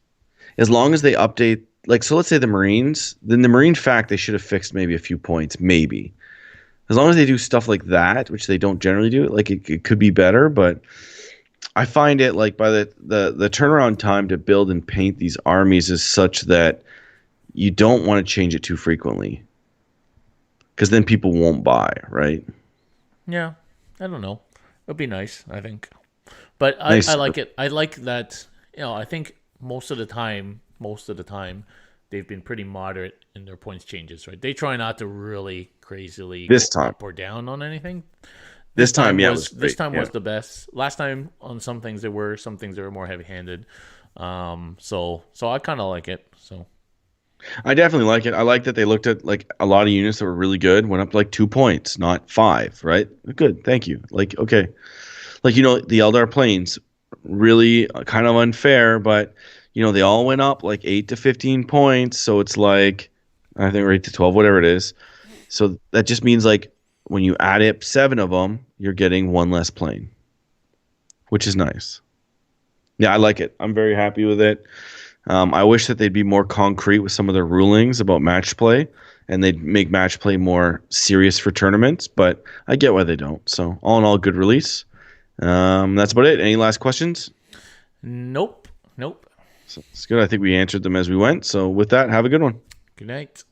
as long as they update. Like, so let's say the Marines, then the Marine fact, they should have fixed maybe a few points, maybe. As long as they do stuff like that, which they don't generally do, like it could be better, but I find it like by the turnaround time to build and paint these armies is such that you don't want to change it too frequently because then people won't buy, right? Yeah, I don't know. It'd be nice, I think. But Nice. I like it. I like that. I think most of the time, they've been pretty moderate in their points changes. Right? They try not to really crazily This go time. up or down on anything. This time, yeah, it was this great, time yeah. was the best. Last time on some things there were some things that were more heavy-handed. So I kind of like it. So I definitely like it. I like that they looked at like a lot of units that were really good, went up like 2 points, not 5, right? Good, thank you. Like, okay. Like, the Eldar Plains, really kind of unfair, but, they all went up like 8 to 15 points. So it's like, I think, or 8 to 12, whatever it is. So that just means like when you add up 7 of them, you're getting 1 less plane, which is nice. Yeah, I like it. I'm very happy with it. I wish that they'd be more concrete with some of their rulings about match play, and they'd make match play more serious for tournaments, but I get why they don't. So all in all, good release. That's about it. Any last questions? nope. So it's good. I think we answered them as we went. So with that, have a good one. Good night.